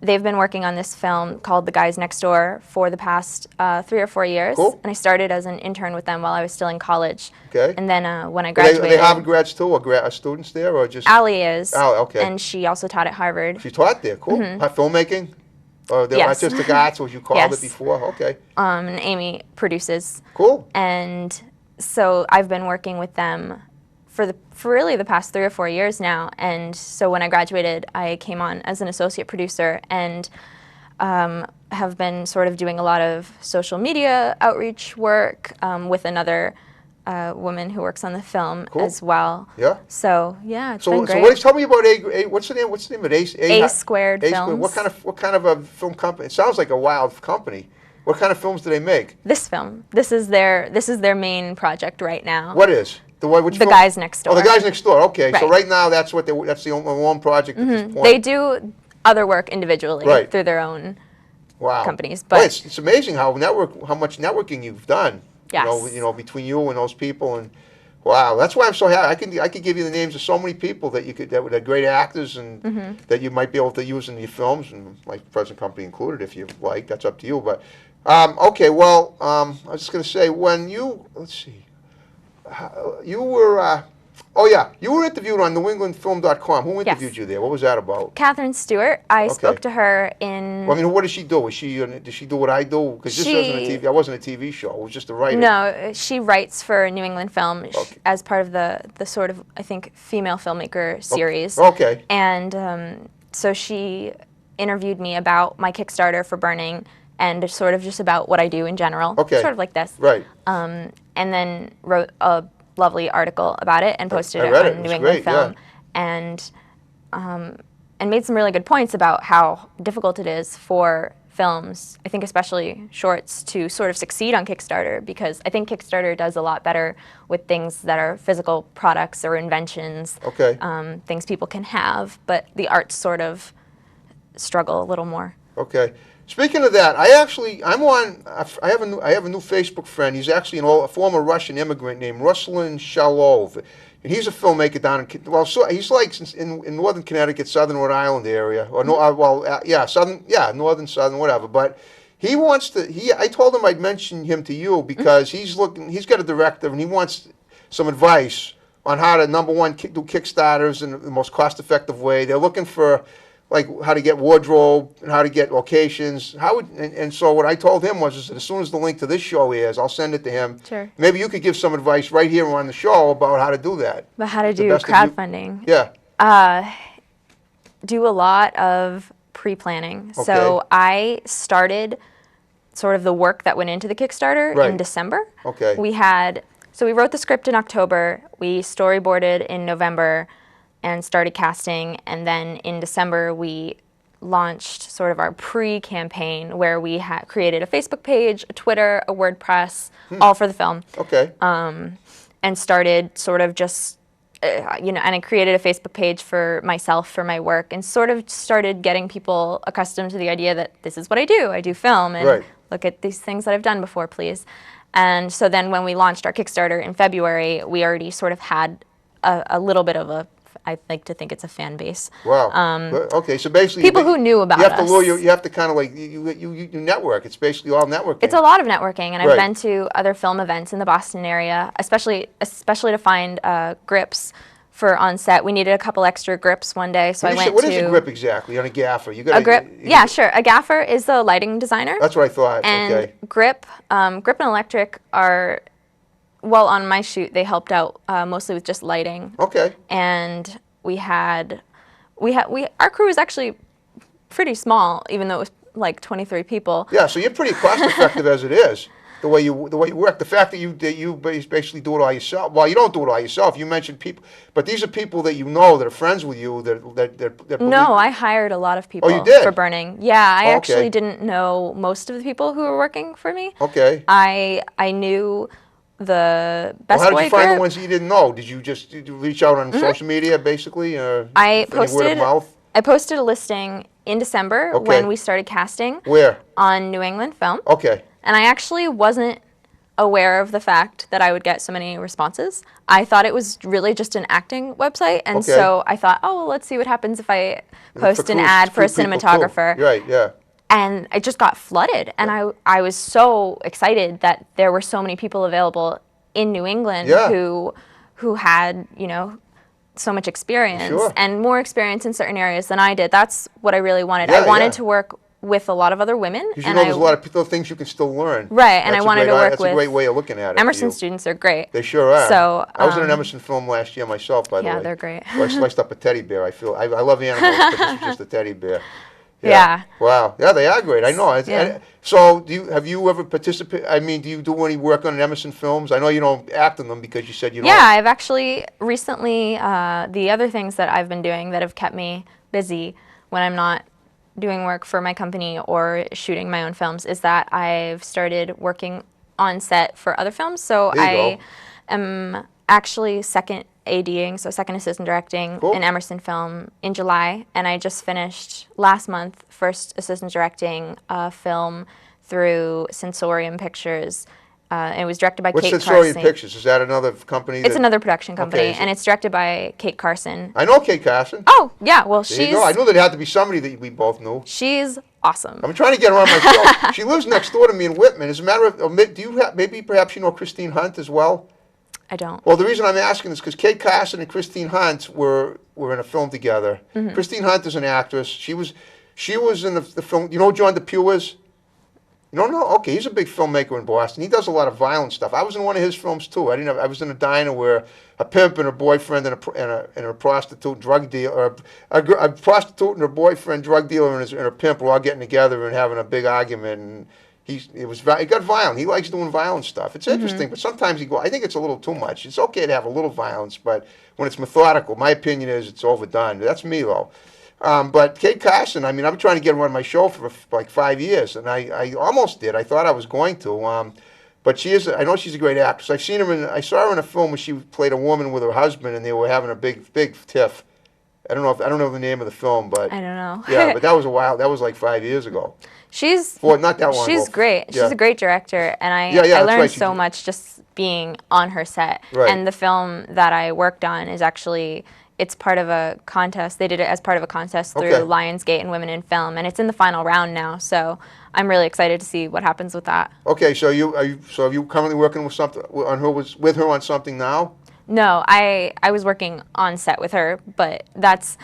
they've been working on this film called The Guys Next Door for the past 3 or 4 years. Cool. And I started as an intern with them while I was still in college. Okay. And then when I graduated... Are they Harvard grads too, or students there, or just... Ali is. Ali, okay. And she also taught at Harvard. She taught there, cool. Filmmaking? Or the artistic arts, as you called it before? Okay. And Amy produces. Cool. And so I've been working with them for really the past 3 or 4 years now. And so when I graduated, I came on as an associate producer and have been sort of doing a lot of social media outreach work with another woman who works on the film as well. Yeah. So yeah, it's been great. So tell me about what's the name? What's the name of it? A Squared Films. What kind of a film company? It sounds like a wild company. What kind of films do they make? This film. This is their main project right now. What is? The Guys Next Door. Oh, The Guys Next Door. Okay, right. So right now that's the only one project at this point. They do other work individually through their own companies, but it's amazing how much networking you've done. Yes. You know, between you and those people, and wow, that's why I'm so happy. I could give you the names of so many people that were great actors and that you might be able to use in your films, and my present company included, if you like. That's up to you. But okay, well, I was just going to say let's see, you were. You were interviewed on NewEnglandFilm.com. Who interviewed you there? What was that about? Catherine Stewart. I spoke to her in... Well, I mean, what does she do? Does she do what I do? Because this wasn't a TV show. It was just a writer. No, she writes for New England Film as part of the sort of, I think, female filmmaker series. Okay. And so she interviewed me about my Kickstarter for Burning and sort of just about what I do in general. Okay. Sort of like this. Right. And then wrote a lovely article about it and posted it on New England Film, and made some really good points about how difficult it is for films, I think especially shorts, to sort of succeed on Kickstarter, because I think Kickstarter does a lot better with things that are physical products or inventions, things people can have, but the arts sort of struggle a little more. Okay. Speaking of that, I have a new Facebook friend. He's actually a former Russian immigrant named Ruslan Shalov, and he's a filmmaker down in he's like in northern Connecticut, southern Rhode Island area, or southern whatever. But he wants to. I told him I'd mention him to you because he's got a directive and he wants some advice on how to do Kickstarters in the most cost-effective way. They're looking for, like, how to get wardrobe and how to get locations. And so what I told him was that as soon as the link to this show is, I'll send it to him. Sure. Maybe you could give some advice right here on the show about how to do that. About how to do crowdfunding. Yeah. Do a lot of pre-planning. Okay. So I started sort of the work that went into the Kickstarter Right. in December. Okay. So we wrote the script in October, we storyboarded in November and started casting, and then in December we launched sort of our pre-campaign where we created a Facebook page, a Twitter, a WordPress, all for the film. Okay. And started sort of just, and I created a Facebook page for myself, for my work, and sort of started getting people accustomed to the idea that this is what I do. I do film, and Right. look at these things that I've done before, please. And so then when we launched our Kickstarter in February, we already sort of had a little bit of I like to think it's a fan base. Wow. Okay, so basically People who knew about you have to us. you have to kind of like you network. It's basically all networking. It's a lot of networking, and I've Right. been to other film events in the Boston area, especially to find grips for on set. We needed a couple extra grips one day, so I went to. What is a grip exactly on a gaffer? You got a grip. Yeah, sure. A gaffer is the lighting designer. That's what I thought. And okay. grip and electric are. Well, on my shoot, they helped out mostly with just lighting. Okay. And our crew is actually pretty small, even though it was like 23 people. Yeah, so you're pretty cost effective as it is. The way you work, the fact that you basically do it all yourself. Well, you don't do it all yourself. You mentioned people, but these are people that you know that are friends with you. That No, I hired a lot of people. Oh, you did? For Burning. Yeah, I Oh, okay. actually didn't know most of the people who were working for me. Okay. I knew the Best Well, how Boy did you find group. the ones that you didn't know? Did you reach out on social media, basically? I any word of mouth? posted a listing in December Okay. when we started casting Where? on New England Film. Okay. And I actually wasn't aware of the fact that I would get so many responses. I thought it was really just an acting website, and Okay. so I thought, oh, well, let's see what happens if I post an ad for a cinematographer. Right, yeah. And I just got flooded, and I was so excited that there were so many people available in New England Yeah. who had, so much experience Sure. and more experience in certain areas than I did. That's what I really wanted. Yeah, I wanted yeah. to work with a lot of other women. Because you know there's a lot of things you can still learn. Right, and I wanted to work That's with a great way of looking at it. for Emerson you. students are great. They sure are. So, I was in an Emerson film last year myself, by the way. Yeah, they're great. So I sliced up a teddy bear. I love animals, but this was just a teddy bear. Yeah. Wow. Yeah, they are great. I know. Yeah. So, have you ever participated? I mean, do you do any work on Emerson films? I know you don't act in them because you said you don't. Yeah, I've actually recently, the other things that I've been doing that have kept me busy when I'm not doing work for my company or shooting my own films is that I've started working on set for other films. So There you I go. am actually second ADing, so second assistant directing Cool. an Emerson film in July, and I just finished last month first assistant directing a film through Sensorium Pictures. And it was directed by What's Kate Sensorium Carson. Pictures? Is that another company? It's another production company, Okay, and it's directed by Kate Carson. I know Kate Carson. Oh, yeah, well, There you go. I knew there had to be somebody that we both knew. she's awesome. I'm trying to get her on my show. She lives next door to me in Whitman. As a matter of, do you have, maybe perhaps you know Christine Hunt as well? I don't. Well, the reason I'm asking is because Kate Carson and Christine Hunt were in a film together. Mm-hmm. Christine Hunt is an actress. She was in the film. You know who John DePue is? You don't know? Okay, he's a big filmmaker in Boston. He does a lot of violent stuff. I was in one of his films too. I was in a diner where a pimp and her boyfriend and a prostitute drug dealer, a prostitute and her boyfriend drug dealer and a pimp were all getting together and having a big argument. And it got violent. He likes doing violent stuff. It's interesting, but sometimes I think it's a little too much. It's okay to have a little violence, but when it's methodical, my opinion is it's overdone. That's me though. But Kate Carson, I mean, I've been trying to get her on my show for like 5 years, and I almost did. I thought I was going to. But I know she's a great actress. I saw her in a film where she played a woman with her husband, and they were having a big tiff. I don't know the name of the film, but I don't know. yeah, but that was like 5 years ago. Not that long ago. She's great. Yeah. She's a great director, and I that's learned right. so much just being on her set. Right. And the film that I worked on is actually, it's part of a contest. They did it as part of a contest through Okay. Lionsgate and Women in Film, and it's in the final round now. So I'm really excited to see what happens with that. Okay, so are you currently working with her on something now? No, I was working on set with her, but that's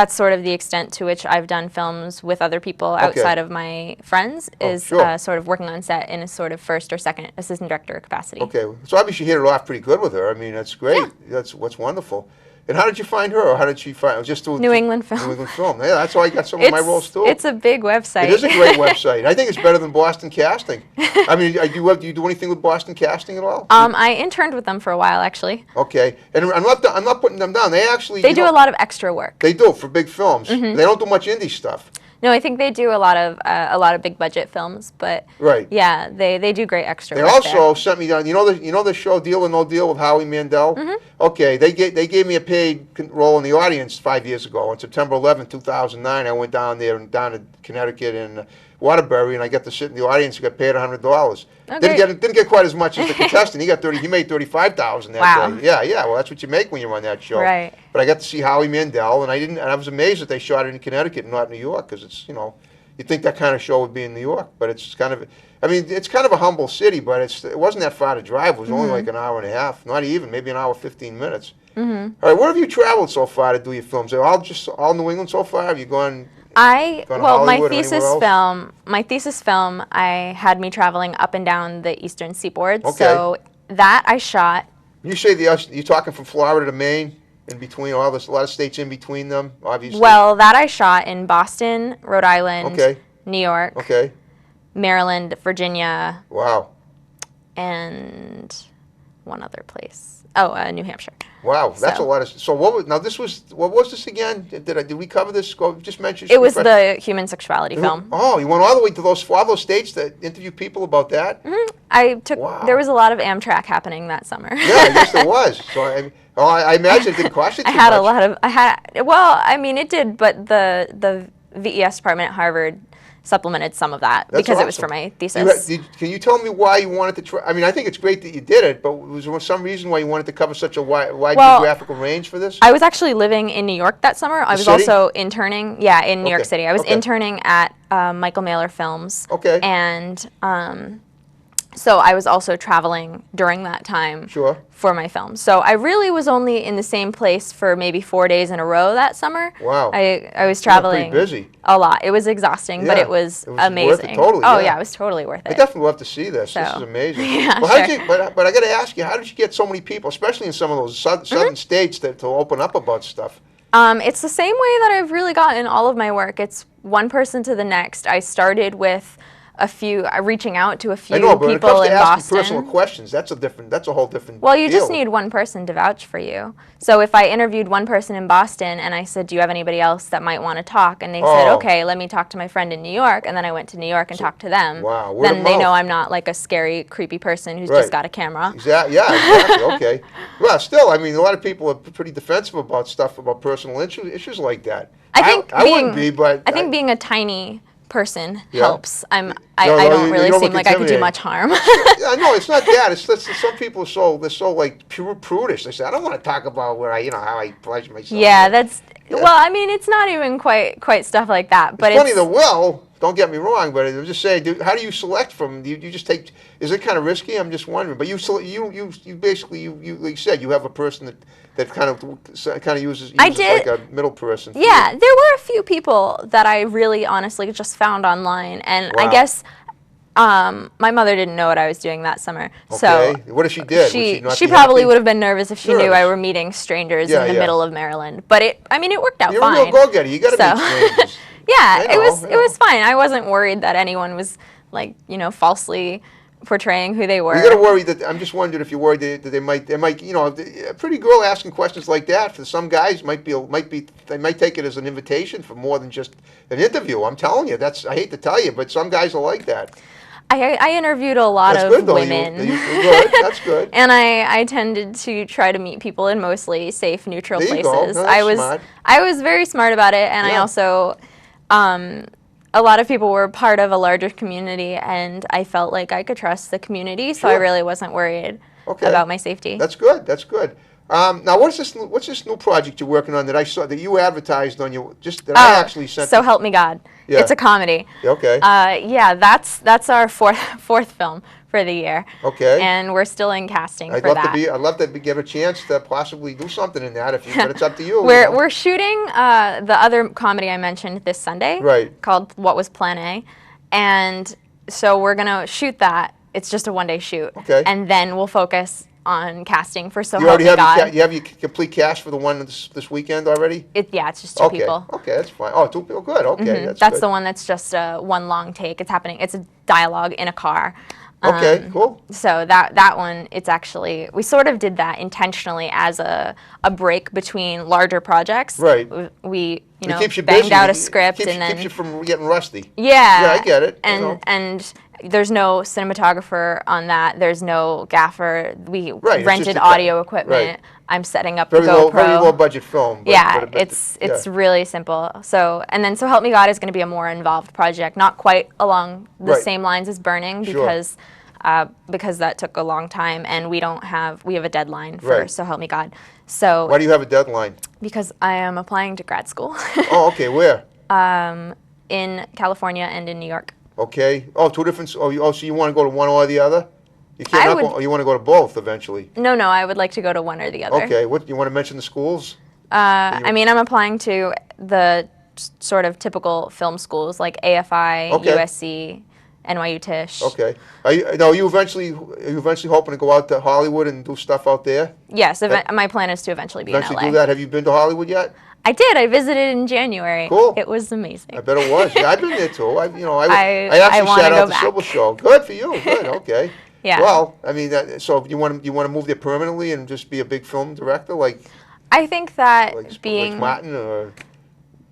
sort of the extent to which I've done films with other people outside of my friends, is sure. sort of working on set in a sort of first or second assistant director capacity. Okay, so obviously you hit it off pretty good with her. I mean, that's great. Yeah. That's what's wonderful. And how did you find her, or how did she find? Just through New England Film. New England Film. Yeah, that's how I got some of my roles too. It's a big website. It is a great website. I think it's better than Boston Casting. I mean, do you do anything with Boston Casting at all? I interned with them for a while, actually. Okay, and I'm not putting them down. They actually They do a lot of extra work. They do for big films. They don't do much indie stuff. No, I think they do a lot of big budget films, but Right. yeah, they do great extra They work also sent me down. You know the show Deal or No Deal with Howie Mandel. Okay, they gave me a paid role in the audience 5 years ago. On September 11, 2009, I went down to Connecticut and Waterbury, and I got to sit in the audience. I got paid $100. Didn't get quite as much as the contestant. He made $35,000 that day. Yeah. Well, that's what you make when you're on that show. Right. But I got to see Howie Mandel, and I was amazed that they shot it in Connecticut and not New York, because it's you'd think that kind of show would be in New York, but it's kind of. I mean, it's kind of a humble city, but it wasn't that far to drive. It was only like an hour and a half, not even, maybe an hour 15 minutes. All right, where have you traveled so far to do your films? Are all New England so far? Have you gone? My thesis film, I had me traveling up and down the eastern seaboard. Okay. So that I shot. You say you're talking from Florida to Maine, in between all this, a lot of states in between them, obviously. Well, that I shot in Boston, Rhode Island, Okay. New York, Okay. Maryland, Virginia, Wow. and one other place. Oh, New Hampshire. Wow, that's a So- lot of. So what was this again? Did we cover this? Just mention. It was the human sexuality film. Oh, you went all the way to all those states to interview people about that? Wow. There was a lot of Amtrak happening that summer. Yeah, I guess there was. So I imagine it didn't cost you too much. It did, but the VES department at Harvard supplemented some That's because it was awesome. for my thesis. Can you tell me why you wanted to try? I mean, I think it's great that you did it, but was there some reason why you wanted to cover such a wide geographical range for this? I was actually living in New York that summer. I was city? also interning, in New York Okay, City. I was okay. interning at Michael Mailer Films. Okay. And so I was also traveling during that time Sure. for my film. So I really was only in the same place for maybe 4 days in a row that summer. Wow. I was pretty traveling busy. a lot. It was exhausting, but Yeah, it was it was worth it, amazing. totally, Oh yeah. yeah, it was totally worth I it. definitely love to see this. This So, is amazing. yeah, well, sure. but I got to ask you, how did you get so many people, especially in some of those southern states, to open up about stuff? It's the same way that I've really gotten all of my work. It's one person to the next. I started with reaching out to a few I know, but when it people comes to in asking Boston. personal questions, that's a whole different. Well, you just deal. need one person to vouch for you. So if I interviewed one person in Boston and I said, do you have anybody else that might want to talk? And they said, Oh. okay, let me talk to my friend in New York. And then I went to New York and talked to them. Wow, word of Then they know mouth. I'm not like a scary, creepy person who's Right. just got a camera. Exactly. Okay. Well, still, I mean, a lot of people are pretty defensive about stuff, about personal issues like that. I think I wouldn't be, but I think being a tiny person Yeah. helps. I No, don't you really don't seem look like I could do intimidating. much harm. Yeah, no, it's not that. It's some people are so like prudish. They say, I don't want to talk about where how I pleasure myself. Yeah, well, I mean, it's not even quite stuff like that, but It's funny that don't get me wrong, but I was just saying, how do you select from? You just take? Is it kind of risky? I'm just wondering. But you basically like you said, you have a person that kind of uses like a middle person. Yeah, there were a few people that I really honestly just found online, and Wow. I guess my mother didn't know what I was doing that summer. Okay. So What if she did? she probably would have been nervous if she knew Nervous. I were meeting strangers Yeah, in the yeah. middle of Maryland. But it worked out You're fine. a real go-getter. You got to So- meet strangers. Yeah, I know, it was fine. I wasn't worried that anyone was like, falsely portraying who they were. You got to worry that I'm just wondering if you're worried that they might a pretty girl asking questions like that for some guys they might take it as an invitation for more than just an interview. I'm telling you, I hate to tell you, but some guys are like that. I interviewed a lot That's of good though. women. Good. That's good. And I tended to try to meet people in mostly safe, neutral There you places. go. No, that's smart. I was very smart about it, and I Yeah. also, a lot of people were part of a larger community, and I felt like I could trust the community, so I Sure. really wasn't worried Okay. about my safety. That's good. That's good. Now, what's this new project you're working on that I saw that you advertised on I actually sent? So help me God. Yeah. It's a comedy. Okay. That's our fourth film for the year. Okay. And we're still in casting I'd for that. I'd love to get a chance to possibly do something in that, but it's up to you. We're shooting the other comedy I mentioned this Sunday, Right. called What Was Plan A, and so we're gonna shoot that. It's just a one-day shoot, Okay. and then we'll focus on casting for So You Help already Me have God. you have your complete cast for the one this weekend already? Yeah, it's just two Okay. people. Okay, that's fine. Oh, two people. Good. Okay, that's That's good. the one that's just one long take. It's happening. It's a dialogue in a car. Okay, cool. So that one, it's actually, we sort of did that intentionally as a break between larger projects. Right. We It keeps you banged busy. out a It script keeps, and then keeps you from getting rusty. yeah. Yeah, I get it. And there's no cinematographer on that. There's no gaffer. We Right, it's rented just a audio equipment. right. I'm setting up the Very GoPro. low budget film. But, Yeah, but it's really simple. So and then So Help Me God is going to be a more involved project, not quite along the Right. same lines as Burning Sure. because that took a long time and we have a deadline for Right. So Help Me God. So Why do you have a deadline? because I am applying to grad school Oh, okay. Where? in California and in New York. Okay. Oh, two different. So you want to go to one or the other? You can't. I Not would- go, you want to go to both eventually. No, I would like to go to one or the other. Okay. What you want to mention the schools? I mean, I'm applying to the sort of typical film schools like AFI, Okay. USC, NYU Tisch. Okay. Are you eventually hoping to go out to Hollywood and do stuff out there? Yes, my plan is to eventually be Eventually in LA. do that. Have you been to Hollywood yet? I did. I visited in January. Cool. It was amazing. I bet it was. Yeah, I've been there too. I I actually wanna sat go out the back. Civil Show. Good for you. Good. Okay. Yeah. Well, I mean, so you want to move there permanently and just be a big film director like I think that like being Martin or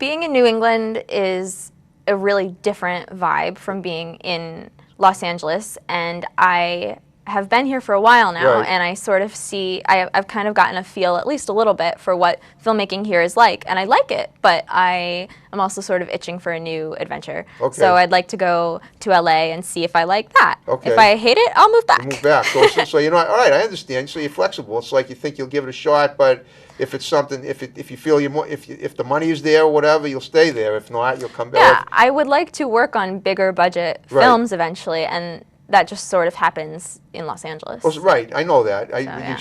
in New England is a really different vibe from being in Los Angeles, and I have been here for a while now, Right. and I sort of see, I've kind of gotten a feel, at least a little bit, for what filmmaking here is like, and I like it, but I am also sort of itching for a new adventure. Okay. So I'd like to go to LA and see if I like that. Okay. If I hate it, I'll move back. move back. So you're not all right. I understand. So you're flexible. It's like you think you'll give it a shot, but if it's something, if you feel if the money is there or whatever, you'll stay there. If not, you'll come back. Yeah, I would like to work on bigger budget Right. films eventually, and that just sort of happens in Los Angeles. Oh, right, I know that. yeah.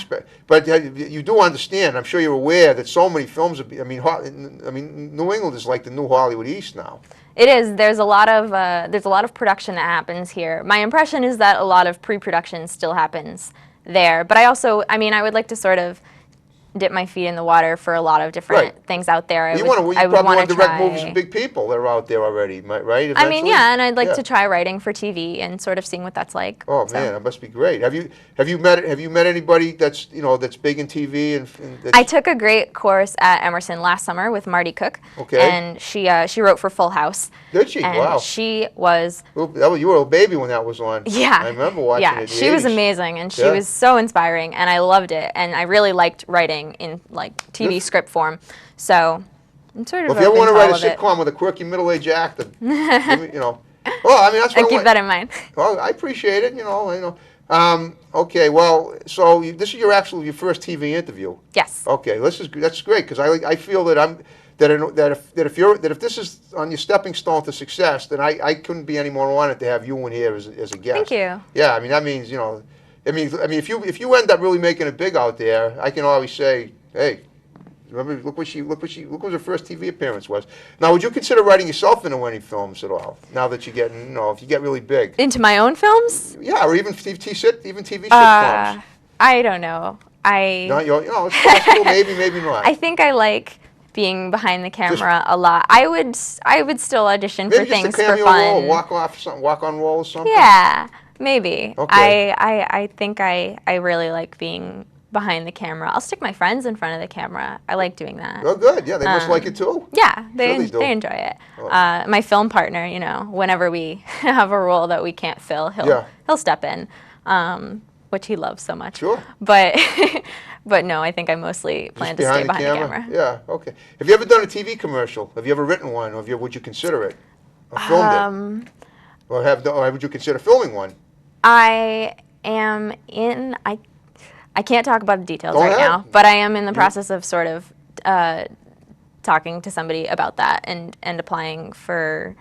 But you do understand. I'm sure you're aware that so many films. I mean, New England is like the new Hollywood East now. It is. There's a lot of production that happens here. My impression is that a lot of pre-production still happens there. But I mean, I would like to sort of dip my feet in the water for a lot of different Right. things out there. You I would probably want want to to direct try. movies with big people that are out there already, right? I mean, Eventually? yeah, and I'd like Yeah. to try writing for TV and sort of seeing what that's like. Oh So. man, that must be great. Have you met anybody that's big in TV and I took a great course at Emerson last summer with Marty Cook, Okay. and she wrote for Full House. Did she? And Wow. she was You were a baby when that was on. Yeah. I remember watching yeah, it. in the she was 80s. amazing, and she Yeah. was so inspiring, and I loved it, and I really liked writing in like TV Good. script form. So I'm sort of Well, if you ever open want to to write all a of it. sitcom with a quirky middle-aged actor, Well, I mean that's what I keep that in mind. Well, I appreciate it. Okay, well, so this is your first TV interview. Yes. Okay, that's great because I feel that if this is on your stepping stone to success, then I couldn't be any more honored to have you in here as a guest. Thank you. Yeah, I mean that means I mean if you end up really making it big out there, I can always say, hey. Remember, look what her first TV appearance was. Now, would you consider writing yourself into any films at all? Now that you're getting, if you get really big. Into my own films? Yeah, or even TV sitcoms. I don't know. It's possible, maybe not. I think I like being behind the camera a lot. I would still audition Maybe for things just a for cameo fun. role, walk on role or something. Yeah, maybe. Okay. I think I really like being behind the camera. I'll stick my friends in front of the camera. I like doing that. Oh, good. Yeah, they must like it too. Yeah, Sure they do. they enjoy it. Oh. My film partner, whenever we have a role that we can't fill, he'll step in, which he loves so much. Sure. But but no, I think I mostly plan to stay behind the camera. Yeah. Okay. Have you ever done a TV commercial? Have you ever written one, or would you consider it? Or filmed it? Or would you consider filming one? I am in. I can't talk about the details Go right ahead. now, but I am in the process of sort of talking to somebody about that and applying for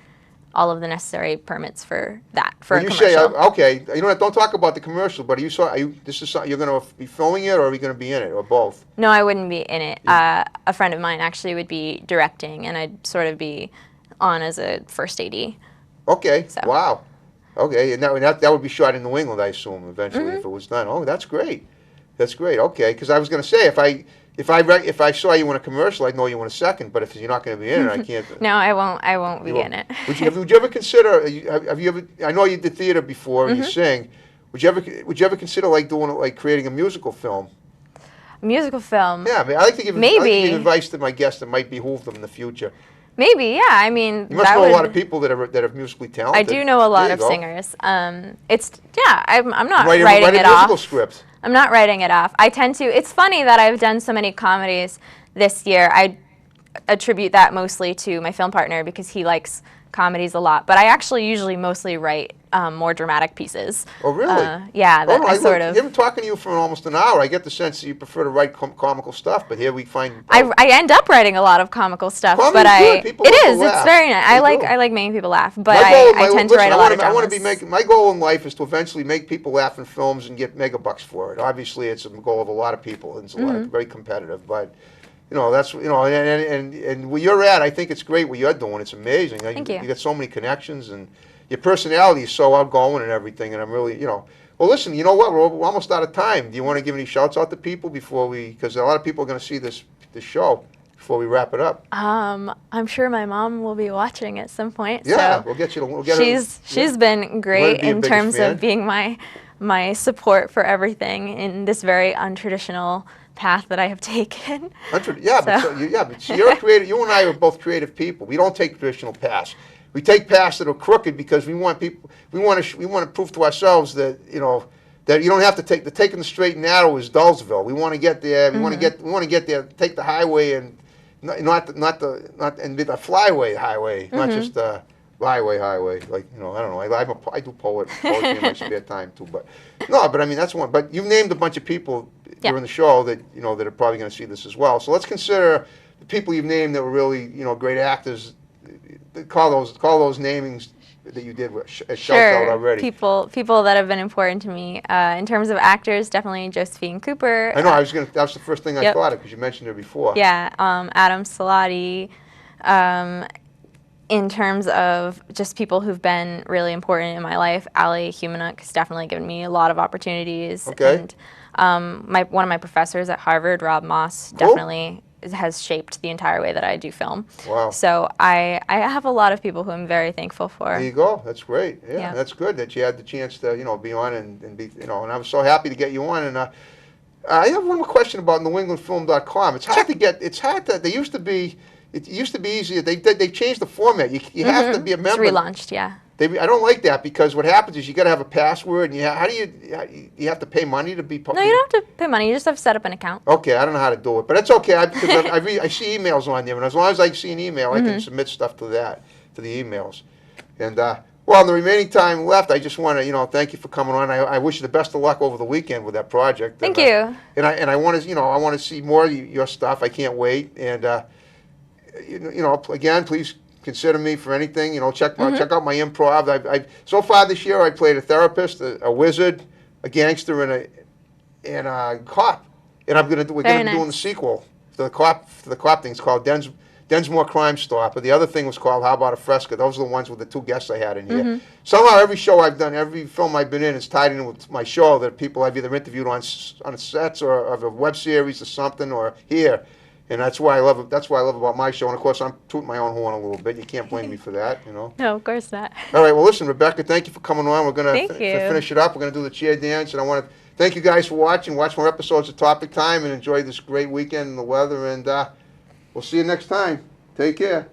all of the necessary permits for that for When a you say commercial. okay, don't talk about the commercial, but you're going to be filming it, or are you going to be in it, or both? No, I wouldn't be in it. A friend of mine actually would be directing, and I'd sort of be on as a first AD. Okay. So. Wow. Okay, and that would be shot in New England, I assume, eventually, if it was done. Oh, that's great. That's great. Okay, because I was going to say if I saw you in a commercial, I'd know you in a second. But if you're not going to be in it, I can't. No, I won't. I won't be in it. Would you ever consider? Have you ever? I know you did theater before and you sing. Would you ever consider like doing like creating a musical film? A musical film. Yeah, I mean, I like to give advice to my guests that might behoove them in the future. Maybe, yeah. I mean, you must know a lot of people that are musically talented. I do know a lot of singers. I'm not writing write it a musical off. Script. I'm not writing it off. I tend to. It's funny that I've done so many comedies this year. I attribute that mostly to my film partner because he likes comedies a lot. But I actually usually mostly write more dramatic pieces. Oh, really? Yeah, I sort of. Even talking to you for almost an hour, I get the sense that you prefer to write comical stuff. But here we find I end up writing a lot of comical stuff, Comedy's but good. People it like to is. It's laugh. very nice. They I like making people laugh, but I tend to write a lot of dramas. I want to be my goal in life is to eventually make people laugh in films and get megabucks for it. Obviously, it's a goal of a lot of people. It's a lot very competitive, but. That's and where you're at, I think it's great what you're doing. It's amazing. Thank you. You got so many connections, and your personality is so outgoing and everything. And I'm really, Well, listen, you know what? We're almost out of time. Do you want to give any shouts out to people before because a lot of people are going to see this show before we wrap it up. I'm sure my mom will be watching at some point. Yeah, so we'll get you. She's been great in terms of being my support for everything in this very untraditional path that I have taken. But you're a creative. You and I are both creative people. We don't take traditional paths. We take paths that are crooked because we want people. We want to prove to ourselves that that you don't have to take taking the straight and narrow is Dullsville. We want to get there. We want to get there. Take the highway and not and be the flyway highway, not just the highway. Like I don't know. I do poetry in my spare time too. But I mean that's one. But you've named a bunch of people during the show that that are probably going to see this as well. So let's consider the people you've named that were really great actors. Call those namings that you did shout out already. People that have been important to me in terms of actors. Definitely Josephine Cooper. I know. That's the first thing I thought of because you mentioned her before. Yeah. Adam Salati. In terms of just people who've been really important in my life, Ali Humanuk has definitely given me a lot of opportunities. Okay. And one of my professors at Harvard, Rob Moss, definitely has shaped the entire way that I do film. Wow. So I have a lot of people who I'm very thankful for. There you go. That's great. Yeah. That's good that you had the chance to be on and be and I was so happy to get you on. And I have one more question about NewEnglandFilm.com. It's hard to get. It's hard to. It used to be easier. They changed the format. You have to be a member. It's relaunched, yeah. I don't like that because what happens is you got to have a password, and you have to pay money to be. No, you don't have to pay money. You just have to set up an account. Okay, I don't know how to do it, but it's okay because I see emails on there, and as long as I see an email, I can submit stuff to the emails. And well, in the remaining time left, I just want to thank you for coming on. I wish you the best of luck over the weekend with that project. Thank you. And I want to I want to see more of your stuff. I can't wait. And again, please consider me for anything. Check out my improv. So far this year, I played a therapist, a wizard, a gangster, and a cop. And we're going to be doing the sequel to the cop thing. It's called Densmore Crime Stopper. The other thing was called How About a Fresca. Those are the ones with the two guests I had in here. Somehow every show I've done, every film I've been in is tied in with my show that people I've either interviewed on sets or of a web series or something or here. And that's why I love it. That's what I love about my show. And of course, I'm tooting my own horn a little bit. You can't blame me for that, No, of course not. All right. Well, listen, Rebecca, thank you for coming on. We're going to to finish it up. We're going to do the cheer dance, and I want to thank you guys for watching. Watch more episodes of Topic Time and enjoy this great weekend and the weather. And we'll see you next time. Take care.